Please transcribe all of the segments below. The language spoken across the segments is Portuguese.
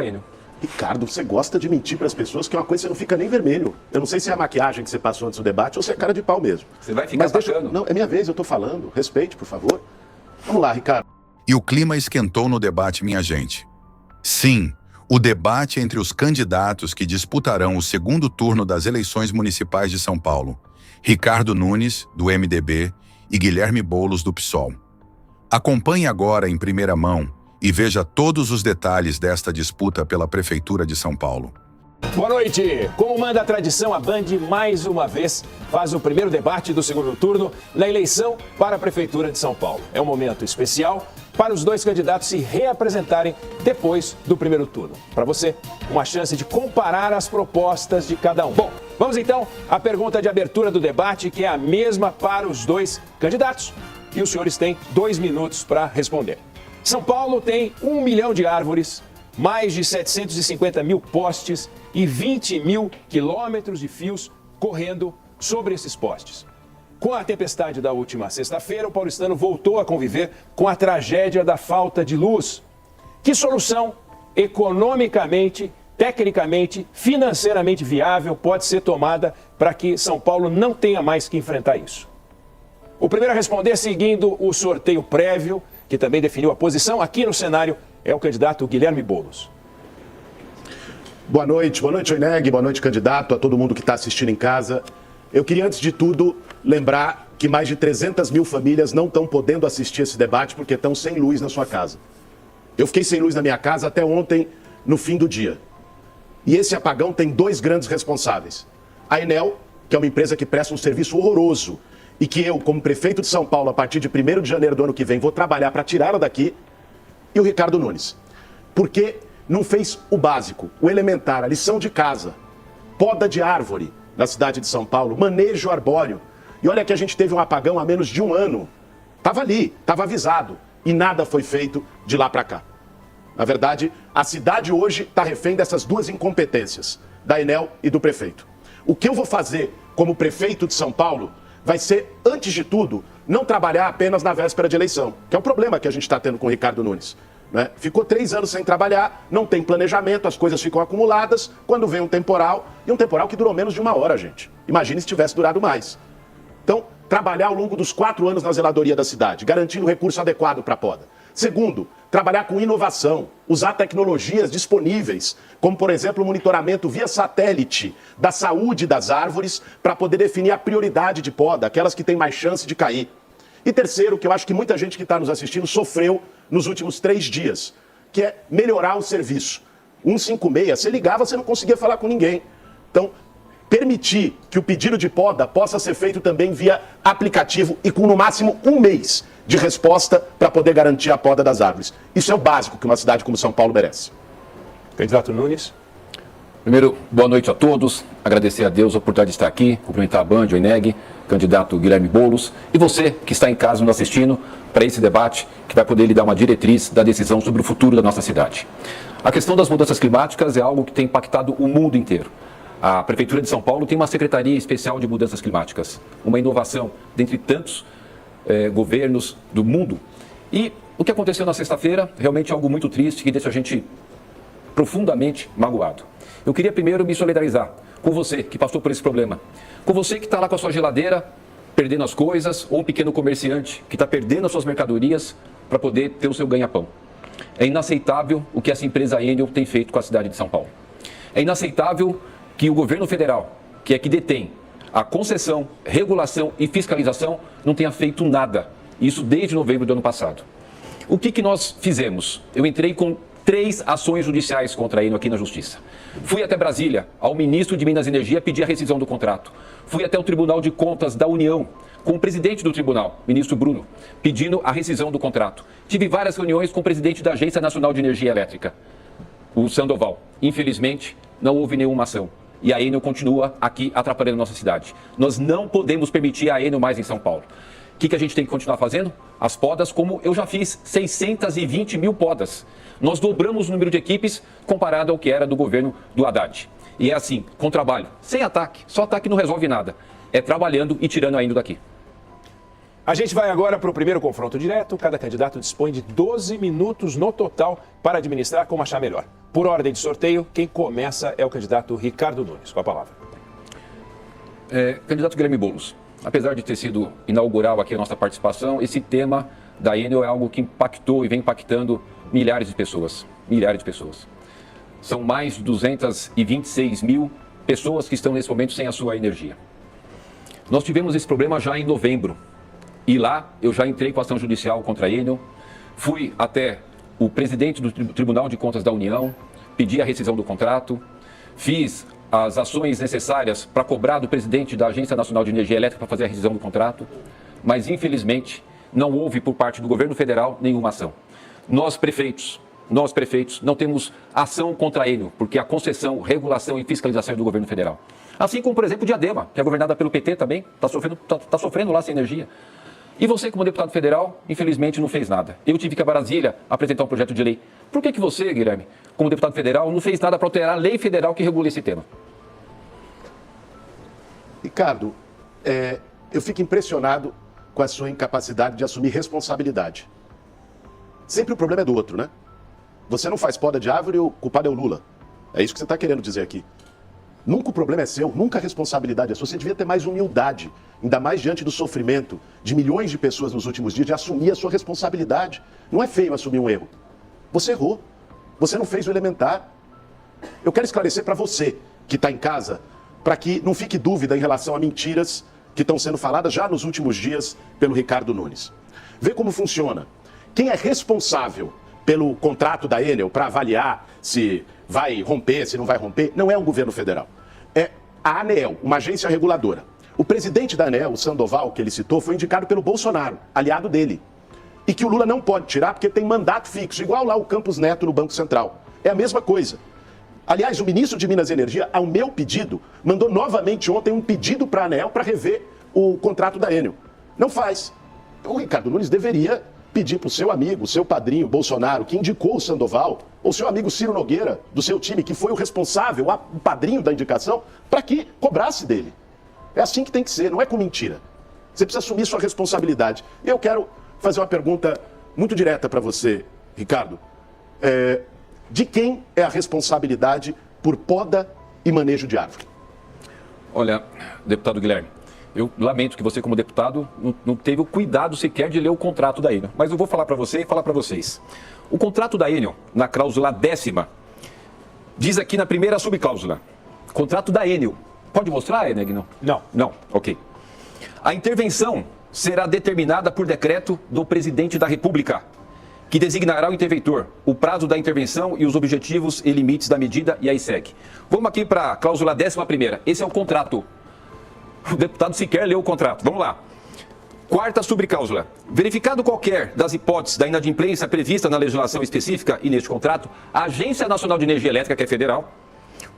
Enio. Ricardo, você gosta de mentir para as pessoas, que é uma coisa que você não fica nem vermelho. Eu não sei se é a maquiagem que você passou antes do debate ou se é cara de pau mesmo. Você vai ficar bacana. Não, é minha vez, eu tô falando. Respeite, por favor. Vamos lá, Ricardo. E o clima esquentou no debate, minha gente. Sim, o debate entre os candidatos que disputarão o segundo turno das eleições municipais de São Paulo, Ricardo Nunes, do MDB, e Guilherme Boulos, do PSOL. Acompanhe agora em primeira mão e veja todos os detalhes desta disputa pela Prefeitura de São Paulo. Boa noite! Como manda a tradição, a Band mais uma vez faz o primeiro debate do segundo turno na eleição para a Prefeitura de São Paulo. É um momento especial para os dois candidatos se reapresentarem depois do primeiro turno. Para você, uma chance de comparar as propostas de cada um. Bom, vamos então à pergunta de abertura do debate, que é a mesma para os dois candidatos. E os senhores têm 2 minutos para responder. São Paulo tem 1 milhão de árvores, mais de 750 mil postes e 20 mil quilômetros de fios correndo sobre esses postes. Com a tempestade da última sexta-feira, o paulistano voltou a conviver com a tragédia da falta de luz. Que solução economicamente, tecnicamente, financeiramente viável pode ser tomada para que São Paulo não tenha mais que enfrentar isso? O primeiro a responder, seguindo o sorteio prévio, que também definiu a posição aqui no cenário, é o candidato Guilherme Boulos. Boa noite, Oineg, boa noite, candidato, a todo mundo que está assistindo em casa. Eu queria, antes de tudo, lembrar que mais de 300 mil famílias não estão podendo assistir esse debate porque estão sem luz na sua casa. Eu fiquei sem luz na minha casa até ontem, no fim do dia. E esse apagão tem 2 grandes responsáveis. A Enel, que é uma empresa que presta um serviço horroroso e que eu, como prefeito de São Paulo, a partir de 1º de janeiro do ano que vem, vou trabalhar para tirá-la daqui, e o Ricardo Nunes. Porque não fez o básico, o elementar, a lição de casa. Poda de árvore na cidade de São Paulo, manejo arbóreo. E olha que a gente teve um apagão há menos de 1 ano. Estava ali, estava avisado. E nada foi feito de lá para cá. Na verdade, a cidade hoje está refém dessas 2 incompetências, da Enel e do prefeito. O que eu vou fazer como prefeito de São Paulo vai ser, antes de tudo, não trabalhar apenas na véspera de eleição, que é o problema que a gente está tendo com o Ricardo Nunes. Né? Ficou 3 anos sem trabalhar, não tem planejamento, as coisas ficam acumuladas, quando vem um temporal, e um temporal que durou menos de 1 hora, gente. Imagine se tivesse durado mais. Então, trabalhar ao longo dos 4 anos na zeladoria da cidade, garantindo recurso adequado para a poda. Segundo, trabalhar com inovação, usar tecnologias disponíveis, como, por exemplo, o monitoramento via satélite da saúde das árvores para poder definir a prioridade de poda, aquelas que têm mais chance de cair. E terceiro, que eu acho que muita gente que está nos assistindo sofreu nos últimos 3 dias, que é melhorar o serviço. 156, você ligava, você não conseguia falar com ninguém. Então, permitir que o pedido de poda possa ser feito também via aplicativo e com no máximo 1 mês de resposta para poder garantir a poda das árvores. Isso é o básico que uma cidade como São Paulo merece. Candidato Nunes. Primeiro, boa noite a todos. Agradecer a Deus a oportunidade de estar aqui, cumprimentar a Band, o Oineg, candidato Guilherme Boulos, e você que está em casa nos assistindo para esse debate que vai poder lhe dar uma diretriz da decisão sobre o futuro da nossa cidade. A questão das mudanças climáticas é algo que tem impactado o mundo inteiro. A Prefeitura de São Paulo tem uma Secretaria Especial de Mudanças Climáticas, uma inovação dentre tantos governos do mundo. E o que aconteceu na sexta-feira realmente é algo muito triste que deixa a gente profundamente magoado. Eu queria primeiro me solidarizar com você que passou por esse problema, com você que está lá com a sua geladeira perdendo as coisas, ou um pequeno comerciante que está perdendo as suas mercadorias para poder ter o seu ganha-pão. É inaceitável o que essa empresa Enel tem feito com a cidade de São Paulo. É inaceitável que o governo federal, que é que detém a concessão, regulação e fiscalização, não tenha feito nada. Isso desde novembro do ano passado. O que nós fizemos? Eu entrei com 3 ações judiciais contra a Enel aqui na Justiça. Fui até Brasília, ao ministro de Minas e Energia, pedir a rescisão do contrato. Fui até o Tribunal de Contas da União, com o presidente do tribunal, ministro Bruno, pedindo a rescisão do contrato. Tive várias reuniões com o presidente da Agência Nacional de Energia Elétrica, o Sandoval. Infelizmente, não houve nenhuma ação. E a Enel continua aqui atrapalhando a nossa cidade. Nós não podemos permitir a Enel mais em São Paulo. O que a gente tem que continuar fazendo? As podas, como eu já fiz, 620 mil podas. Nós dobramos o número de equipes comparado ao que era do governo do Haddad. E é assim, com trabalho, sem ataque. Só ataque não resolve nada. É trabalhando e tirando a Enel daqui. A gente vai agora para o primeiro confronto direto. Cada candidato dispõe de 12 minutos no total para administrar como achar melhor. Por ordem de sorteio, quem começa é o candidato Ricardo Nunes. Com a palavra. Candidato Guilherme Boulos, apesar de ter sido inaugural aqui a nossa participação, esse tema da Enel é algo que impactou e vem impactando milhares de pessoas. Milhares de pessoas. São mais de 226 mil pessoas que estão nesse momento sem a sua energia. Nós tivemos esse problema já em novembro. E lá eu já entrei com ação judicial contra a Enel, fui até o presidente do Tribunal de Contas da União, pedi a rescisão do contrato, fiz as ações necessárias para cobrar do presidente da Agência Nacional de Energia Elétrica para fazer a rescisão do contrato, mas infelizmente não houve por parte do governo federal nenhuma ação. Nós prefeitos, não temos ação contra a Enel, porque a concessão, regulação e fiscalização é do governo federal. Assim como, por exemplo, Diadema, que é governada pelo PT também, está sofrendo lá sem energia. E você, como deputado federal, infelizmente não fez nada. Eu tive que ir a Brasília apresentar um projeto de lei. Por que você, Guilherme, como deputado federal, não fez nada para alterar a lei federal que regula esse tema? Ricardo, eu fico impressionado com a sua incapacidade de assumir responsabilidade. Sempre o problema é do outro, né? Você não faz poda de árvore, o culpado é o Lula. É isso que você está querendo dizer aqui. Nunca o problema é seu, nunca a responsabilidade é sua. Você devia ter mais humildade, ainda mais diante do sofrimento de milhões de pessoas nos últimos dias, de assumir a sua responsabilidade. Não é feio assumir um erro. Você errou. Você não fez o elementar. Eu quero esclarecer para você que está em casa, para que não fique dúvida em relação a mentiras que estão sendo faladas já nos últimos dias pelo Ricardo Nunes. Vê como funciona. Quem é responsável pelo contrato da Enel para avaliar se vai romper, se não vai romper, não é o governo federal. É a ANEEL, uma agência reguladora. O presidente da ANEEL, o Sandoval, que ele citou, foi indicado pelo Bolsonaro, aliado dele. E que o Lula não pode tirar porque tem mandato fixo, igual lá o Campos Neto no Banco Central. É a mesma coisa. Aliás, o ministro de Minas e Energia, ao meu pedido, mandou novamente ontem um pedido para a ANEEL para rever o contrato da Enel. Não faz. O Ricardo Nunes deveria pedir para o seu amigo, o seu padrinho, Bolsonaro, que indicou o Sandoval, ou seu amigo Ciro Nogueira, do seu time, que foi o responsável, o padrinho da indicação, para que cobrasse dele. É assim que tem que ser, não é com mentira. Você precisa assumir sua responsabilidade. E eu quero fazer uma pergunta muito direta para você, Ricardo. De quem é a responsabilidade por poda e manejo de árvore? Olha, deputado Guilherme, eu lamento que você, como deputado, não teve o cuidado sequer de ler o contrato da Enel. Mas eu vou falar para você e falar para vocês. O contrato da Enel, na cláusula 10ª, diz aqui na primeira subcláusula, contrato da Enel. Pode mostrar, Eneg? Não? Não. Não, ok. A intervenção será determinada por decreto do presidente da República, que designará o interventor, o prazo da intervenção e os objetivos e limites da medida, e aí segue. Vamos aqui para a cláusula 11ª. Esse é o contrato. O deputado sequer leu o contrato. Vamos lá. 4ª subcláusula. Verificado qualquer das hipóteses da inadimplência prevista na legislação específica e neste contrato, a Agência Nacional de Energia Elétrica, que é federal,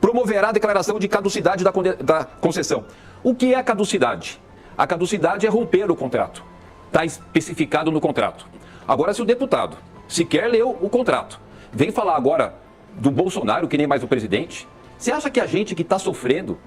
promoverá a declaração de caducidade da concessão. O que é a caducidade? A caducidade é romper o contrato. Está especificado no contrato. Agora, se o deputado sequer leu o contrato, vem falar agora do Bolsonaro, que nem mais o presidente, você acha que a gente que está sofrendo,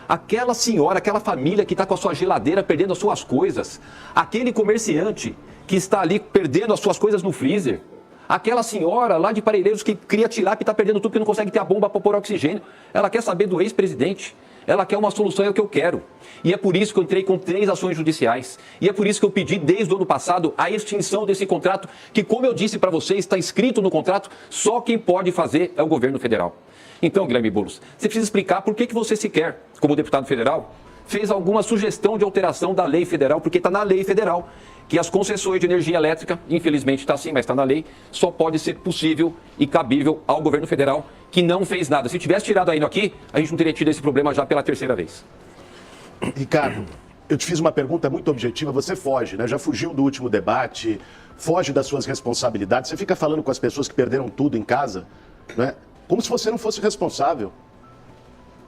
aquela senhora, aquela família que está com a sua geladeira perdendo as suas coisas, aquele comerciante que está ali perdendo as suas coisas no freezer, aquela senhora lá de Parelheiros que cria tilápia e está perdendo tudo porque não consegue ter a bomba para pôr oxigênio, ela quer saber do ex-presidente. Ela quer uma solução, é o que eu quero. E é por isso que eu entrei com 3 ações judiciais. E é por isso que eu pedi desde o ano passado a extinção desse contrato, que, como eu disse para vocês, está escrito no contrato, só quem pode fazer é o governo federal. Então, Guilherme Boulos, você precisa explicar por que você sequer, como deputado federal, fez alguma sugestão de alteração da lei federal, porque está na lei federal que as concessões de energia elétrica, infelizmente está assim, mas está na lei, só pode ser possível e cabível ao governo federal, que não fez nada. Se tivesse tirado a Enel aqui, a gente não teria tido esse problema já pela 3ª vez. Ricardo, eu te fiz uma pergunta muito objetiva, você foge, né? Já fugiu do último debate, foge das suas responsabilidades, você fica falando com as pessoas que perderam tudo em casa, né? Como se você não fosse responsável.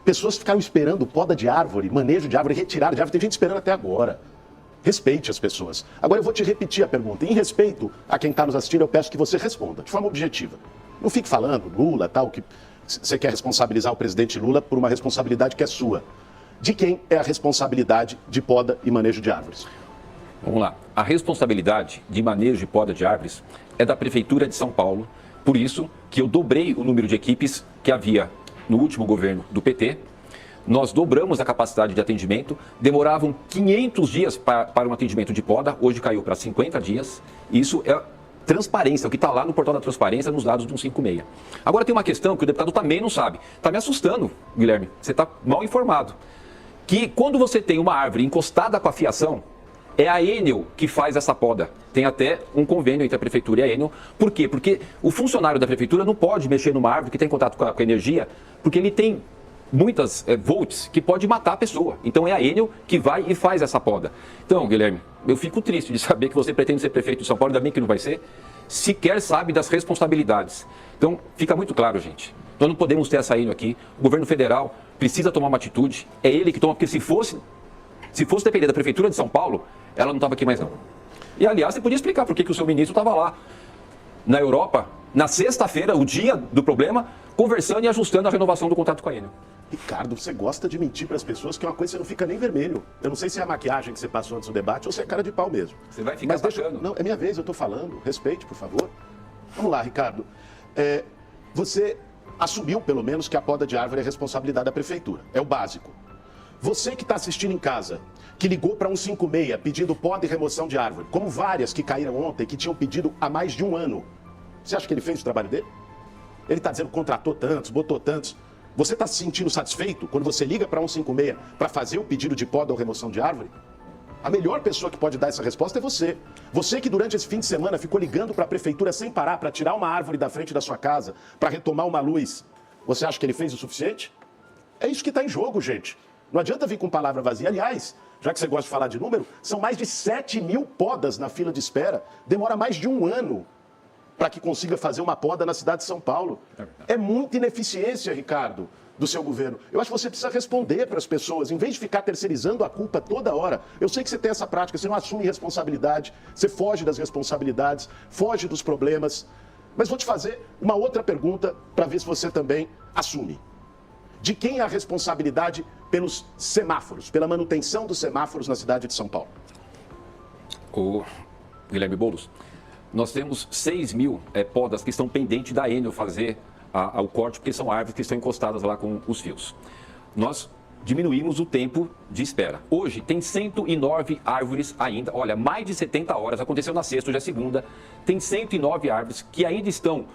Pessoas ficaram esperando poda de árvore, manejo de árvore, retirada de árvore, tem gente esperando até agora. Respeite as pessoas. Agora eu vou te repetir a pergunta. Em respeito a quem está nos assistindo, eu peço que você responda, de forma objetiva. Não fique falando, Lula, tal, que você quer responsabilizar o presidente Lula por uma responsabilidade que é sua. De quem é a responsabilidade de poda e manejo de árvores? Vamos lá. A responsabilidade de manejo e poda de árvores é da Prefeitura de São Paulo. Por isso, que eu dobrei o número de equipes que havia no último governo do PT. Nós dobramos a capacidade de atendimento, demoravam 500 dias para um atendimento de poda, hoje caiu para 50 dias. Isso é transparência, o que está lá no portal da transparência, nos dados do 156. Agora tem uma questão que o deputado também não sabe. Está me assustando, Guilherme, você está mal informado. Que quando você tem uma árvore encostada com a fiação, é a Enel que faz essa poda. Tem até um convênio entre a prefeitura e a Enel. Por quê? Porque o funcionário da prefeitura não pode mexer numa árvore que tem contato com a energia, porque ele tem muitas volts que pode matar a pessoa. Então é a Enel que vai e faz essa poda. Então, Guilherme, eu fico triste de saber que você pretende ser prefeito de São Paulo, ainda bem que não vai ser, sequer sabe das responsabilidades. Então, fica muito claro, gente. Nós não podemos ter essa Enel aqui. O governo federal precisa tomar uma atitude. É ele que toma, porque se fosse depender da prefeitura de São Paulo, ela não estava aqui mais não. E, aliás, você podia explicar por que o seu ministro estava lá, na Europa, na sexta-feira, o dia do problema, conversando e ajustando a renovação do contrato com a Enel. Ricardo, você gosta de mentir para as pessoas, que é uma coisa que você não fica nem vermelho. Eu não sei se é a maquiagem que você passou antes do debate ou se é cara de pau mesmo. Você vai ficar bacana. Não, é minha vez, eu estou falando. Respeite, por favor. Vamos lá, Ricardo. Você assumiu, pelo menos, que a poda de árvore é responsabilidade da prefeitura. É o básico. Você que está assistindo em casa, que ligou para 156 pedindo poda e remoção de árvore, como várias que caíram ontem, que tinham pedido há mais de um ano, você acha que ele fez o trabalho dele? Ele está dizendo que contratou tantos, botou tantos. Você está se sentindo satisfeito quando você liga para 156 para fazer o pedido de poda ou remoção de árvore? A melhor pessoa que pode dar essa resposta é você. Você que durante esse fim de semana ficou ligando para a prefeitura sem parar para tirar uma árvore da frente da sua casa, para retomar uma luz. Você acha que ele fez o suficiente? É isso que está em jogo, gente. Não adianta vir com palavra vazia. Aliás, já que você gosta de falar de número, são mais de 7 mil podas na fila de espera. Demora mais de um ano para que consiga fazer uma poda na cidade de São Paulo. É muita ineficiência, Ricardo, do seu governo. Eu acho que você precisa responder para as pessoas, em vez de ficar terceirizando a culpa toda hora. Eu sei que você tem essa prática, você não assume responsabilidade, você foge das responsabilidades, foge dos problemas. Mas vou te fazer uma outra pergunta para ver se você também assume. De quem é a responsabilidade pelos semáforos, pela manutenção dos semáforos na cidade de São Paulo? O Guilherme Boulos, nós temos 6 mil podas que estão pendentes da Enel fazer o corte, porque são árvores que estão encostadas lá com os fios. Nós diminuímos o tempo de espera. Hoje tem 109 árvores ainda, olha, mais de 70 horas, aconteceu na sexta, hoje é segunda, tem 109 árvores que ainda estão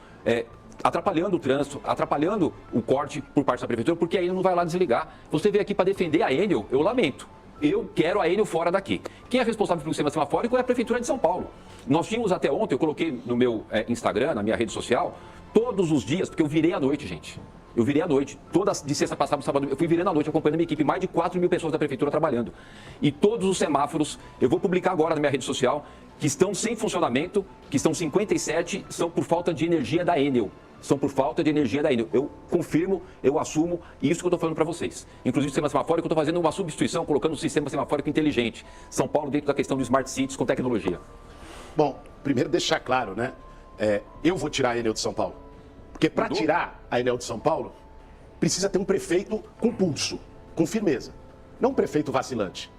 atrapalhando o trânsito, atrapalhando o corte por parte da prefeitura, porque a Enel não vai lá desligar. Você veio aqui para defender a Enel, eu lamento. Eu quero a Enel fora daqui. Quem é responsável pelo sistema semafórico é a Prefeitura de São Paulo. Nós tínhamos até ontem, eu coloquei no meu Instagram, na minha rede social, todos os dias, porque eu virei à noite, gente. Eu virei à noite, de sexta para sábado, eu fui virando à noite acompanhando a minha equipe, mais de 4 mil pessoas da Prefeitura trabalhando. E todos os semáforos, eu vou publicar agora na minha rede social, que estão sem funcionamento, que estão 57, são por falta de energia da Enel. São por falta de energia da Enel. Eu confirmo, eu assumo isso que eu estou falando para vocês. Inclusive o sistema semafórico, eu estou fazendo uma substituição, colocando um sistema semafórico inteligente. São Paulo dentro da questão do Smart Cities com tecnologia. Bom, primeiro deixar claro, né? Eu vou tirar a Enel de São Paulo. Porque para tirar a Enel de São Paulo, precisa ter um prefeito com pulso, com firmeza. Não um prefeito vacilante.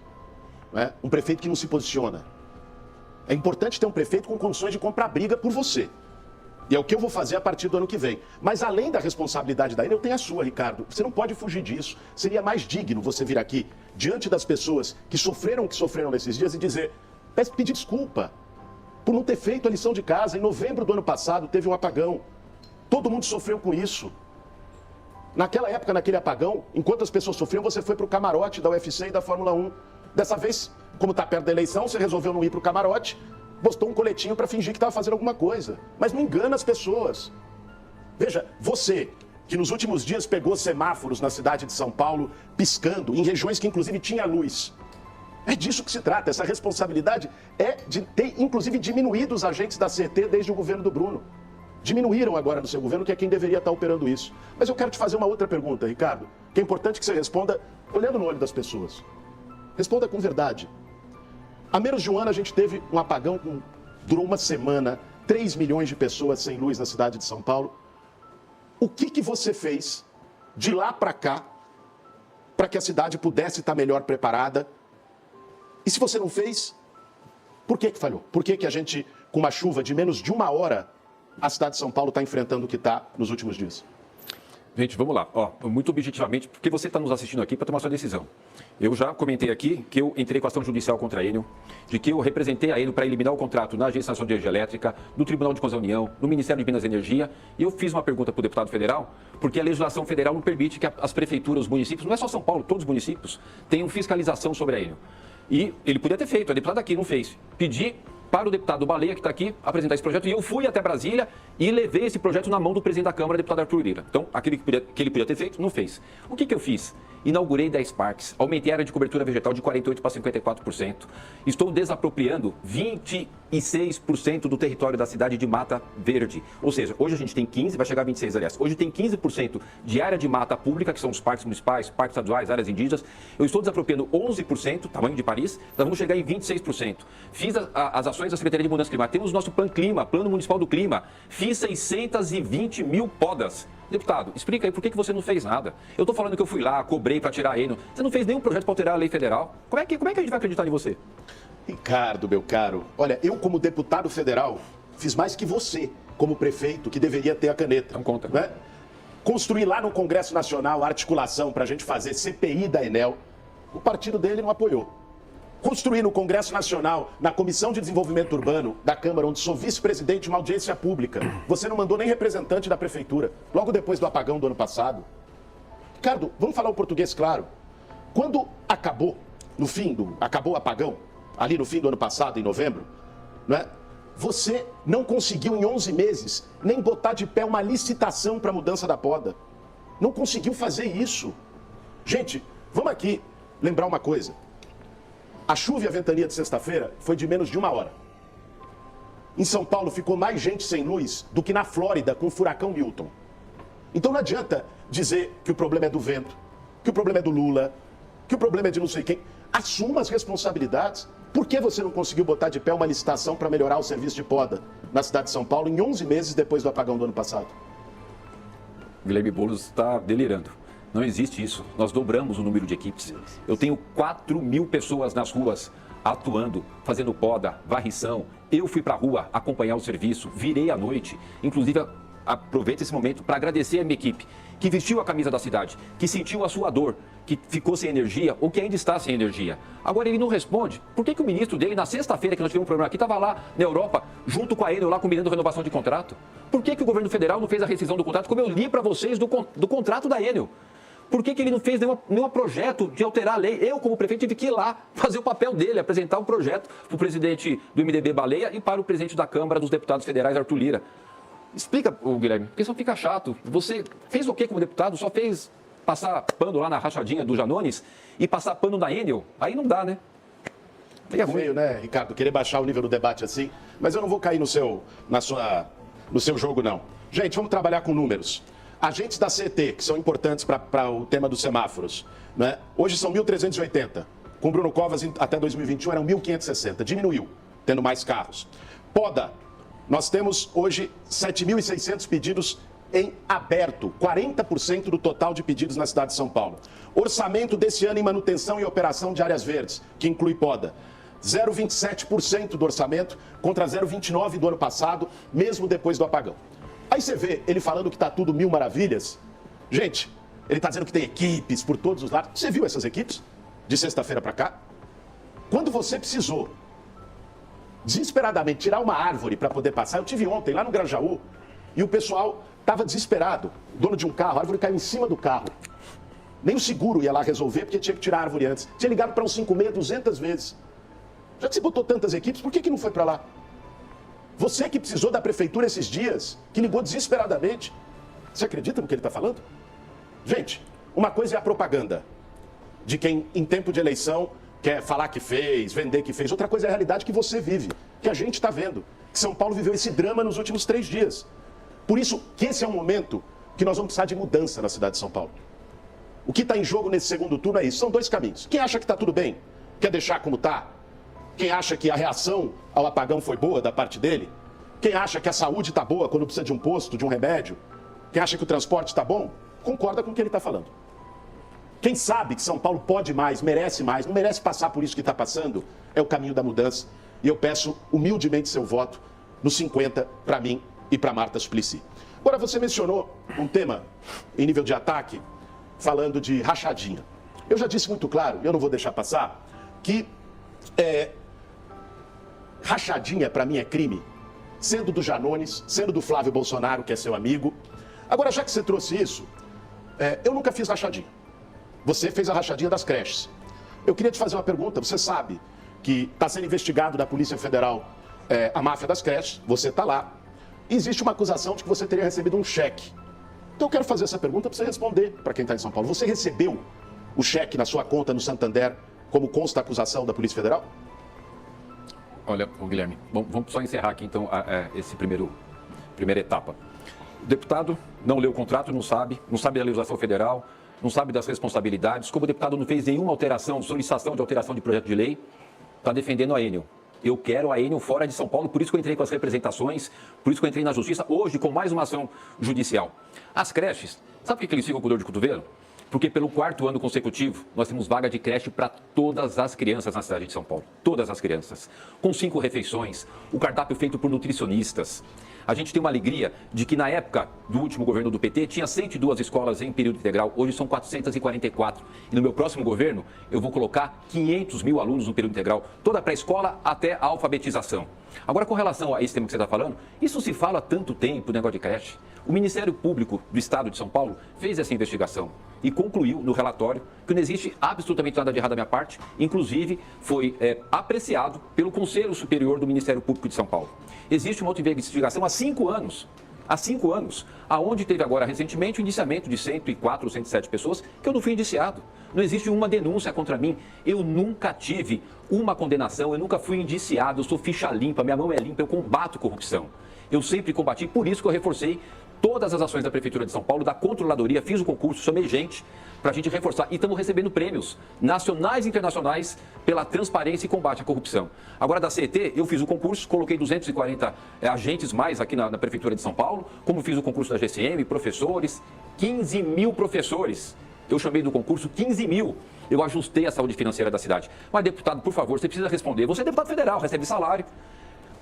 Né? Um prefeito que não se posiciona. É importante ter um prefeito com condições de comprar briga por você. E é o que eu vou fazer a partir do ano que vem. Mas além da responsabilidade da Enel, tem a sua, Ricardo. Você não pode fugir disso. Seria mais digno você vir aqui, diante das pessoas que sofreram nesses dias, e dizer, pedir desculpa por não ter feito a lição de casa. Em novembro do ano passado, teve um apagão. Todo mundo sofreu com isso. Naquela época, naquele apagão, enquanto as pessoas sofriam, você foi para o camarote da UFC e da Fórmula 1. Dessa vez, como está perto da eleição, você resolveu não ir para o camarote, postou um coletinho para fingir que estava fazendo alguma coisa. Mas não engana as pessoas. Veja, você, que nos últimos dias pegou semáforos na cidade de São Paulo, piscando, em regiões que inclusive tinha luz. É disso que se trata. Essa responsabilidade é de ter, inclusive, diminuído os agentes da CET desde o governo do Bruno. Diminuíram agora no seu governo, que é quem deveria estar operando isso. Mas eu quero te fazer uma outra pergunta, Ricardo, que é importante que você responda olhando no olho das pessoas. Responda com verdade. Há menos de um ano a gente teve um apagão que durou uma semana, 3 milhões de pessoas sem luz na cidade de São Paulo. O que você fez de lá para cá para que a cidade pudesse estar melhor preparada? E se você não fez, por que falhou? Por que a gente, com uma chuva de menos de uma hora, a cidade de São Paulo está enfrentando o que está nos últimos dias? Gente, vamos lá. Ó, muito objetivamente, porque você está nos assistindo aqui para tomar sua decisão. Eu já comentei aqui que eu entrei com ação judicial contra a Enel, de que eu representei a Enel para eliminar o contrato na Agência Nacional de Energia Elétrica, no Tribunal de Contas da União, no Ministério de Minas e Energia, e eu fiz uma pergunta para o deputado federal, porque a legislação federal não permite que as prefeituras, os municípios, não é só São Paulo, todos os municípios, tenham fiscalização sobre a Enel. E ele podia ter feito, a deputada aqui não fez. Pedi para o deputado Baleia, que está aqui, apresentar esse projeto, e eu fui até Brasília e levei esse projeto na mão do presidente da Câmara, deputado Arthur Lira. Então, aquilo que ele podia ter feito, não fez. O que eu fiz? Inaugurei 10 parques, aumentei a área de cobertura vegetal de 48% para 54%. Estou desapropriando 26% do território da cidade de mata verde. Ou seja, hoje a gente tem 15%, vai chegar a 26%, aliás. Hoje tem 15% de área de mata pública, que são os parques municipais, parques estaduais, áreas indígenas. Eu estou desapropriando 11%, tamanho de Paris, nós vamos chegar em 26%. Fiz as ações da Secretaria de Mudança Climática. Temos o nosso Clima, Plano Municipal do Clima. Fiz 620 mil podas. Deputado, explica aí por que você não fez nada. Eu estou falando que eu fui lá, cobrei para tirar a Enel. Você não fez nenhum projeto para alterar a lei federal. Como é que a gente vai acreditar em você? Ricardo, meu caro, olha, eu como deputado federal fiz mais que você como prefeito, que deveria ter a caneta. Então conta. Né? Construir lá no Congresso Nacional a articulação para a gente fazer CPI da Enel, o partido dele não apoiou. Construir no Congresso Nacional, na Comissão de Desenvolvimento Urbano da Câmara, onde sou vice-presidente de uma audiência pública, você não mandou nem representante da prefeitura, logo depois do apagão do ano passado. Ricardo, vamos falar o português claro. Quando acabou, acabou o apagão, ali no fim do ano passado, em novembro, né, você não conseguiu em 11 meses nem botar de pé uma licitação para a mudança da poda. Não conseguiu fazer isso. Gente, vamos aqui lembrar uma coisa. A chuva e a ventania de sexta-feira foi de menos de 1 hora. Em São Paulo ficou mais gente sem luz do que na Flórida com o furacão Milton. Então não adianta dizer que o problema é do vento, que o problema é do Lula, que o problema é de não sei quem. Assuma as responsabilidades. Por que você não conseguiu botar de pé uma licitação para melhorar o serviço de poda na cidade de São Paulo em 11 meses depois do apagão do ano passado? Guilherme Boulos está delirando. Não existe isso. Nós dobramos o número de equipes. Eu tenho 4.000 pessoas nas ruas atuando, fazendo poda, varrição. Eu fui para a rua acompanhar o serviço, virei à noite. Inclusive, aproveito esse momento para agradecer a minha equipe, que vestiu a camisa da cidade, que sentiu a sua dor, que ficou sem energia ou que ainda está sem energia. Agora ele não responde. Por que o ministro dele, na sexta-feira que nós tivemos um problema aqui, estava lá na Europa, junto com a Enel, lá combinando renovação de contrato? Por que o governo federal não fez a rescisão do contrato, como eu li para vocês do contrato da Enel? Por que ele não fez nenhum projeto de alterar a lei? Eu, como prefeito, tive que ir lá fazer o papel dele, apresentar um projeto para o presidente do MDB, Baleia, e para o presidente da Câmara dos Deputados Federais, Arthur Lira. Explica, Guilherme, porque senão fica chato. Você fez o quê como deputado? Só fez passar pano lá na rachadinha do Janones e passar pano na Enel? Aí não dá, né? Aí é feio, né, Ricardo? Querer baixar o nível do debate assim. Mas eu não vou cair no seu jogo, não. Gente, vamos trabalhar com números. Agentes da CET, que são importantes para o tema dos semáforos, né? Hoje são 1.380. Com Bruno Covas, até 2021, eram 1.560. Diminuiu, tendo mais carros. Poda, nós temos hoje 7.600 pedidos em aberto, 40% do total de pedidos na cidade de São Paulo. Orçamento desse ano em manutenção e operação de áreas verdes, que inclui poda. 0,27% do orçamento contra 0,29% do ano passado, mesmo depois do apagão. Aí você vê ele falando que está tudo mil maravilhas. Gente, ele está dizendo que tem equipes por todos os lados. Você viu essas equipes de sexta-feira para cá? Quando você precisou desesperadamente tirar uma árvore para poder passar, eu tive ontem lá no Grajaú e o pessoal estava desesperado. O dono de um carro, a árvore caiu em cima do carro. Nem o seguro ia lá resolver porque tinha que tirar a árvore antes. Tinha ligado para um 56 200 vezes. Já que você botou tantas equipes, por que não foi para lá? Você que precisou da prefeitura esses dias, que ligou desesperadamente. Você acredita no que ele está falando? Gente, uma coisa é a propaganda de quem em tempo de eleição quer falar que fez, vender que fez. Outra coisa é a realidade que você vive, que a gente está vendo. Que São Paulo viveu esse drama nos últimos 3 dias. Por isso que esse é um momento que nós vamos precisar de mudança na cidade de São Paulo. O que está em jogo nesse segundo turno é isso. São 2 caminhos. Quem acha que está tudo bem, quer deixar como está. Quem acha que a reação ao apagão foi boa da parte dele? Quem acha que a saúde está boa quando precisa de um posto, de um remédio? Quem acha que o transporte está bom? Concorda com o que ele está falando. Quem sabe que São Paulo pode mais, merece mais, não merece passar por isso que está passando, é o caminho da mudança. E eu peço humildemente seu voto no 50 para mim, e para Marta Suplicy. Agora, você mencionou um tema em nível de ataque, falando de rachadinha. Eu já disse muito claro, eu não vou deixar passar, que rachadinha para mim é crime, sendo do Janones, sendo do Flávio Bolsonaro, que é seu amigo. Agora, já que você trouxe isso, eu nunca fiz rachadinha. Você fez a rachadinha das creches. Eu queria te fazer uma pergunta. Você sabe que está sendo investigado da Polícia Federal a máfia das creches, você está lá. E existe uma acusação de que você teria recebido um cheque. Então eu quero fazer essa pergunta para você responder para quem está em São Paulo. Você recebeu o cheque na sua conta no Santander, como consta a acusação da Polícia Federal? Olha, Guilherme, vamos só encerrar aqui então esse primeira etapa. O deputado não leu o contrato, não sabe da legislação federal, não sabe das responsabilidades. Como o deputado não fez nenhuma solicitação de alteração de projeto de lei, está defendendo a Enel. Eu quero a Enel fora de São Paulo, por isso que eu entrei com as representações, por isso que eu entrei na justiça, hoje com mais uma ação judicial. As creches, sabe por que eles ficam com dor de cotovelo? Porque pelo 4º ano consecutivo, nós temos vaga de creche para todas as crianças na cidade de São Paulo. Todas as crianças. Com 5 refeições, o cardápio feito por nutricionistas. A gente tem uma alegria de que na época do último governo do PT tinha 102 escolas em período integral, hoje são 444. E no meu próximo governo eu vou colocar 500 mil alunos no período integral, toda a pré-escola até a alfabetização. Agora, com relação a esse tema que você está falando, isso se fala há tanto tempo, o negócio de creche. O Ministério Público do Estado de São Paulo fez essa investigação e concluiu no relatório que não existe absolutamente nada de errado da minha parte, inclusive foi apreciado pelo Conselho Superior do Ministério Público de São Paulo. Existe uma outra investigação há 5 anos, aonde teve agora recentemente o indiciamento de 104 ou 107 pessoas que eu não fui indiciado. Não existe uma denúncia contra mim, eu nunca tive uma condenação, eu nunca fui indiciado, eu sou ficha limpa, minha mão é limpa, eu combato corrupção. Eu sempre combati, por isso que eu reforcei todas as ações da Prefeitura de São Paulo, da Controladoria, fiz o concurso, chamei gente para a gente reforçar. E estamos recebendo prêmios nacionais e internacionais pela transparência e combate à corrupção. Agora, da CET, eu fiz o concurso, coloquei 240 agentes mais aqui na Prefeitura de São Paulo, como fiz o concurso da GCM, professores, 15 mil professores. Eu chamei do concurso 15 mil. Eu ajustei a saúde financeira da cidade. Mas, deputado, por favor, você precisa responder. Você é deputado federal, recebe salário.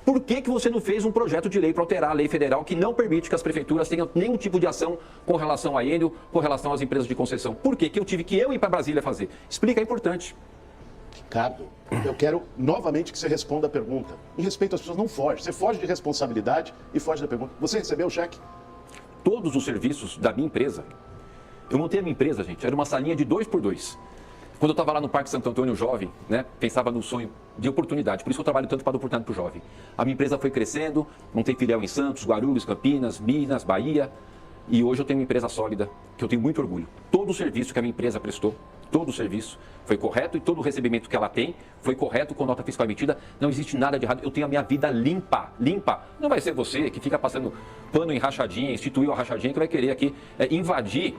Por que você não fez um projeto de lei para alterar a lei federal que não permite que as prefeituras tenham nenhum tipo de ação com relação à Enel, com relação às empresas de concessão? Por que eu tive que ir para Brasília fazer? Explica, é importante. Ricardo, eu quero novamente que você responda a pergunta. Em respeito às pessoas, não foge. Você foge de responsabilidade e foge da pergunta. Você recebeu o cheque? Todos os serviços da minha empresa. Eu montei a minha empresa, gente, era uma salinha de 2x2. Quando eu estava lá no Parque Santo Antônio jovem, pensava no sonho de oportunidade. Por isso que eu trabalho tanto para dar oportunidade para o jovem. A minha empresa foi crescendo, montei filial em Santos, Guarulhos, Campinas, Minas, Bahia. E hoje eu tenho uma empresa sólida, que eu tenho muito orgulho. Todo o serviço que a minha empresa prestou, todo o serviço foi correto e todo o recebimento que ela tem foi correto com nota fiscal emitida. Não existe nada de errado. Eu tenho a minha vida limpa, limpa. Não vai ser você que fica passando pano em rachadinha, instituiu a rachadinha, que vai querer aqui invadir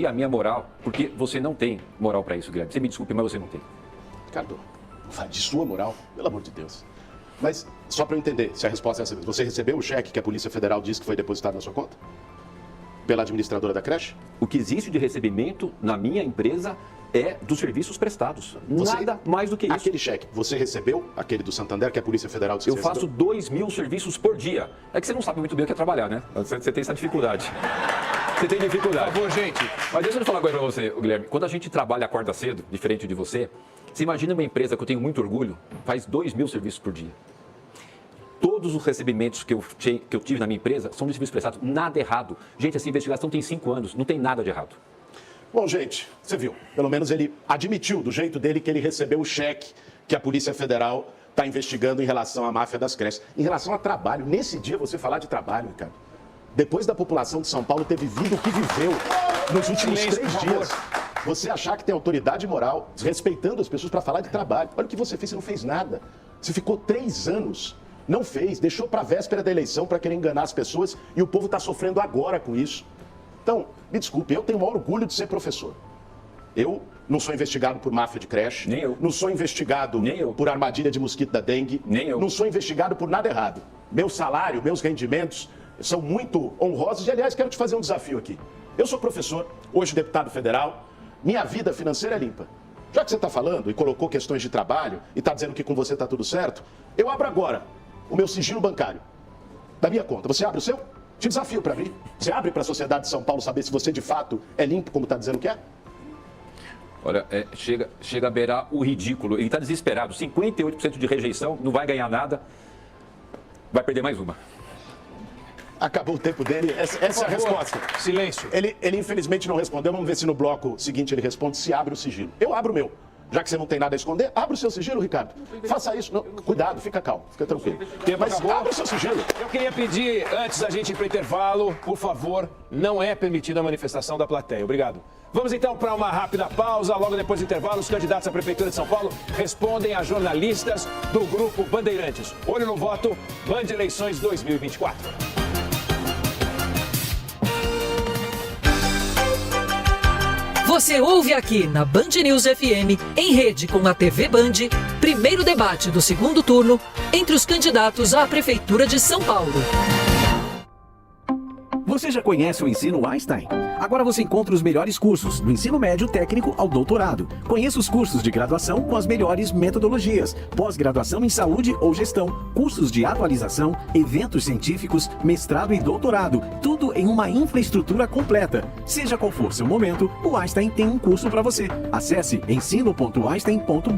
a minha moral, porque você não tem moral para isso, Guilherme. Você me desculpe, mas você não tem. Ricardo, invadir sua moral? Pelo amor de Deus. Mas, só para eu entender, se a resposta é essa, você recebeu o cheque que a Polícia Federal disse que foi depositado na sua conta? Pela administradora da creche? O que existe de recebimento na minha empresa é dos serviços prestados. Nada mais do que isso. Aquele cheque, você recebeu? Aquele do Santander, que a Polícia Federal disse que Eu faço 2.000 serviços por dia. É que você não sabe muito bem o que é trabalhar, né? Você tem essa dificuldade. Você tem dificuldade. Por favor, gente. Mas deixa eu falar uma coisa pra você, Guilherme. Quando a gente trabalha acorda cedo, diferente de você, você imagina uma empresa que eu tenho muito orgulho, faz 2.000 serviços por dia. Todos os recebimentos que eu tive na minha empresa são de serviços prestados. Nada errado. Gente, essa investigação tem 5 anos. Não tem nada de errado. Bom, gente, você viu. Pelo menos ele admitiu, do jeito dele, que ele recebeu o cheque que a Polícia Federal está investigando em relação à máfia das creches. Em relação a trabalho, nesse dia você falar de trabalho, Ricardo. Depois da população de São Paulo ter vivido o que viveu nos últimos 3 dias, você achar que tem autoridade moral, desrespeitando as pessoas para falar de trabalho. Olha o que você fez, você não fez nada. Você ficou 3 anos, não fez, deixou para a véspera da eleição para querer enganar as pessoas e o povo está sofrendo agora com isso. Então, me desculpe, eu tenho o maior orgulho de ser professor. Eu não sou investigado por máfia de creche. Nem eu. Não sou investigado por armadilha de mosquito da dengue. Nem eu. Não sou investigado por nada errado. Meu salário, meus rendimentos são muito honrosos e, aliás, quero te fazer um desafio aqui. Eu sou professor, hoje deputado federal, minha vida financeira é limpa. Já que você está falando e colocou questões de trabalho e está dizendo que com você está tudo certo, eu abro agora o meu sigilo bancário. da minha conta. Você abre o seu? Te desafio para abrir. Você abre para a sociedade de São Paulo saber se você de fato é limpo como está dizendo que é? Olha, chega a beirar o ridículo. Ele está desesperado. 58% de rejeição, não vai ganhar nada. Vai perder mais uma. Acabou o tempo dele. Essa é a resposta. Silêncio. Ele infelizmente não respondeu. Vamos ver se no bloco seguinte ele responde se abre o sigilo. Eu abro o meu. Já que você não tem nada a esconder, abre o seu sigilo, Ricardo. Faça isso. Não, cuidado, fica calmo, fica tranquilo. Mas acabou. abre o seu sigilo. Eu queria pedir, antes da gente ir para o intervalo, por favor, não é permitida a manifestação da plateia. Obrigado. Vamos então para uma rápida pausa. Logo depois do intervalo, os candidatos à Prefeitura de São Paulo respondem a jornalistas do Grupo Bandeirantes. Olho no voto, Band Eleições 2024. Você ouve aqui na Band News FM, em rede com a TV Band, primeiro debate do segundo turno entre os candidatos à Prefeitura de São Paulo. Você já conhece o Ensino Einstein? Agora você encontra os melhores cursos, do ensino médio técnico ao doutorado. Conheça os cursos de graduação com as melhores metodologias, pós-graduação em saúde ou gestão, cursos de atualização, eventos científicos, mestrado e doutorado, tudo em uma infraestrutura completa. Seja qual for seu momento, o Einstein tem um curso para você. Acesse ensino.einstein.br.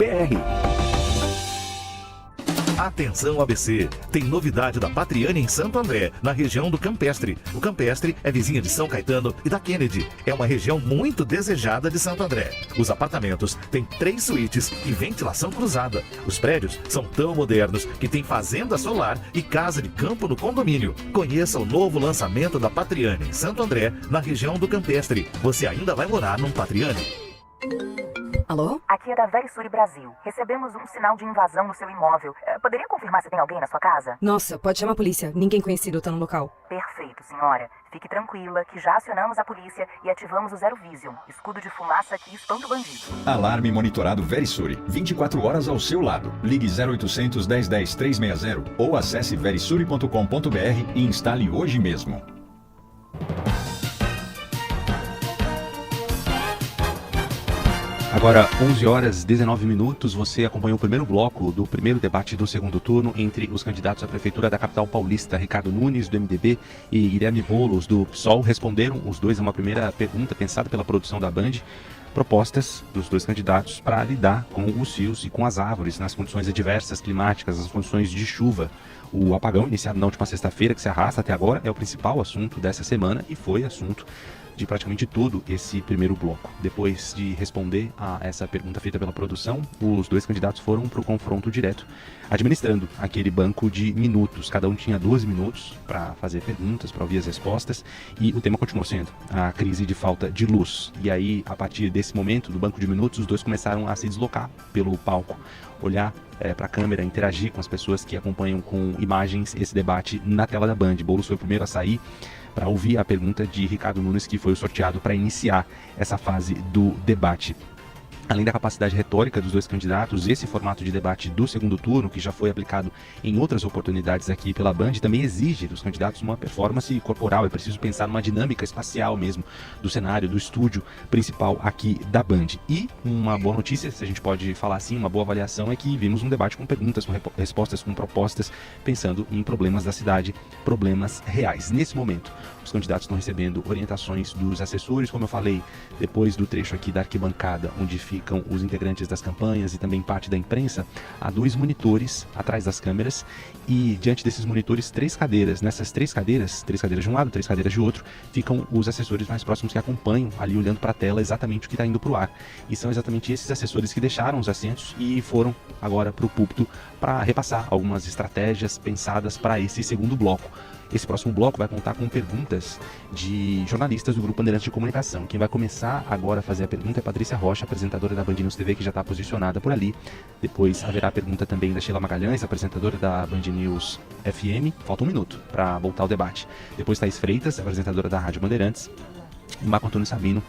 Atenção ABC, tem novidade da Patriane em Santo André, na região do Campestre. O Campestre é vizinha de São Caetano e da Kennedy. É uma região muito desejada de Santo André. Os apartamentos têm 3 suítes e ventilação cruzada. Os prédios são tão modernos que tem fazenda solar e casa de campo no condomínio. Conheça o novo lançamento da Patriane em Santo André, na região do Campestre. Você ainda vai morar num Patriane? Alô? Aqui é da Verisuri Brasil. Recebemos um sinal de invasão no seu imóvel. Poderia confirmar se tem alguém na sua casa? Nossa, pode chamar a polícia. Ninguém conhecido tá no local. Perfeito, senhora. Fique tranquila que já acionamos a polícia e ativamos o Zero Vision, escudo de fumaça que espanta o bandido. Alarme monitorado Verisuri. 24 horas ao seu lado. Ligue 0800 1010 360 ou acesse verisuri.com.br e instale hoje mesmo. Agora, 11 horas 19 minutos, você acompanhou o primeiro bloco do primeiro debate do segundo turno entre os candidatos à Prefeitura da capital paulista. Ricardo Nunes, do MDB, e Guilherme Boulos, do PSOL, responderam os dois a uma primeira pergunta pensada pela produção da Band, propostas dos dois candidatos para lidar com os fios e com as árvores nas condições adversas climáticas, nas condições de chuva. O apagão iniciado na última sexta-feira, que se arrasta até agora, é o principal assunto dessa semana e foi assunto de praticamente todo esse primeiro bloco. Depois de responder a essa pergunta feita pela produção, os dois candidatos foram para o confronto direto, administrando aquele banco de minutos. Cada um tinha 12 minutos para fazer perguntas, para ouvir as respostas, e o tema continuou sendo a crise de falta de luz. E aí, a partir desse momento, do banco de minutos, os dois começaram a se deslocar pelo palco, olhar para a câmera, interagir com as pessoas que acompanham com imagens esse debate na tela da Band. Boulos foi o primeiro a sair para ouvir a pergunta de Ricardo Nunes, que foi o sorteado para iniciar essa fase do debate. Além da capacidade retórica dos dois candidatos, esse formato de debate do segundo turno, que já foi aplicado em outras oportunidades aqui pela Band, também exige dos candidatos uma performance corporal. É preciso pensar numa dinâmica espacial mesmo do cenário, do estúdio principal aqui da Band. E uma boa notícia, se a gente pode falar assim, uma boa avaliação, é que vimos um debate com perguntas, com respostas, com propostas, pensando em problemas da cidade, problemas reais. Nesse momento, os candidatos estão recebendo orientações dos assessores, como eu falei, depois do trecho aqui da arquibancada, onde ficam os integrantes das campanhas e também parte da imprensa, há 2 monitores atrás das câmeras e diante desses monitores 3 cadeiras. Nessas 3 cadeiras de um lado, 3 cadeiras de outro, ficam os assessores mais próximos que acompanham ali olhando para a tela exatamente o que está indo para o ar. E são exatamente esses assessores que deixaram os assentos e foram agora para o púlpito para repassar algumas estratégias pensadas para esse segundo bloco. Esse próximo bloco vai contar com perguntas de jornalistas do Grupo Bandeirantes de Comunicação. Quem vai começar agora a fazer a pergunta é Patrícia Rocha, apresentadora da Band News TV, que já está posicionada por ali. Depois haverá a pergunta também da Sheila Magalhães, apresentadora da Band News FM. Falta 1 minuto para voltar ao debate. Depois Thaís Freitas, apresentadora da Rádio Bandeirantes. O Marco Antônio Sabino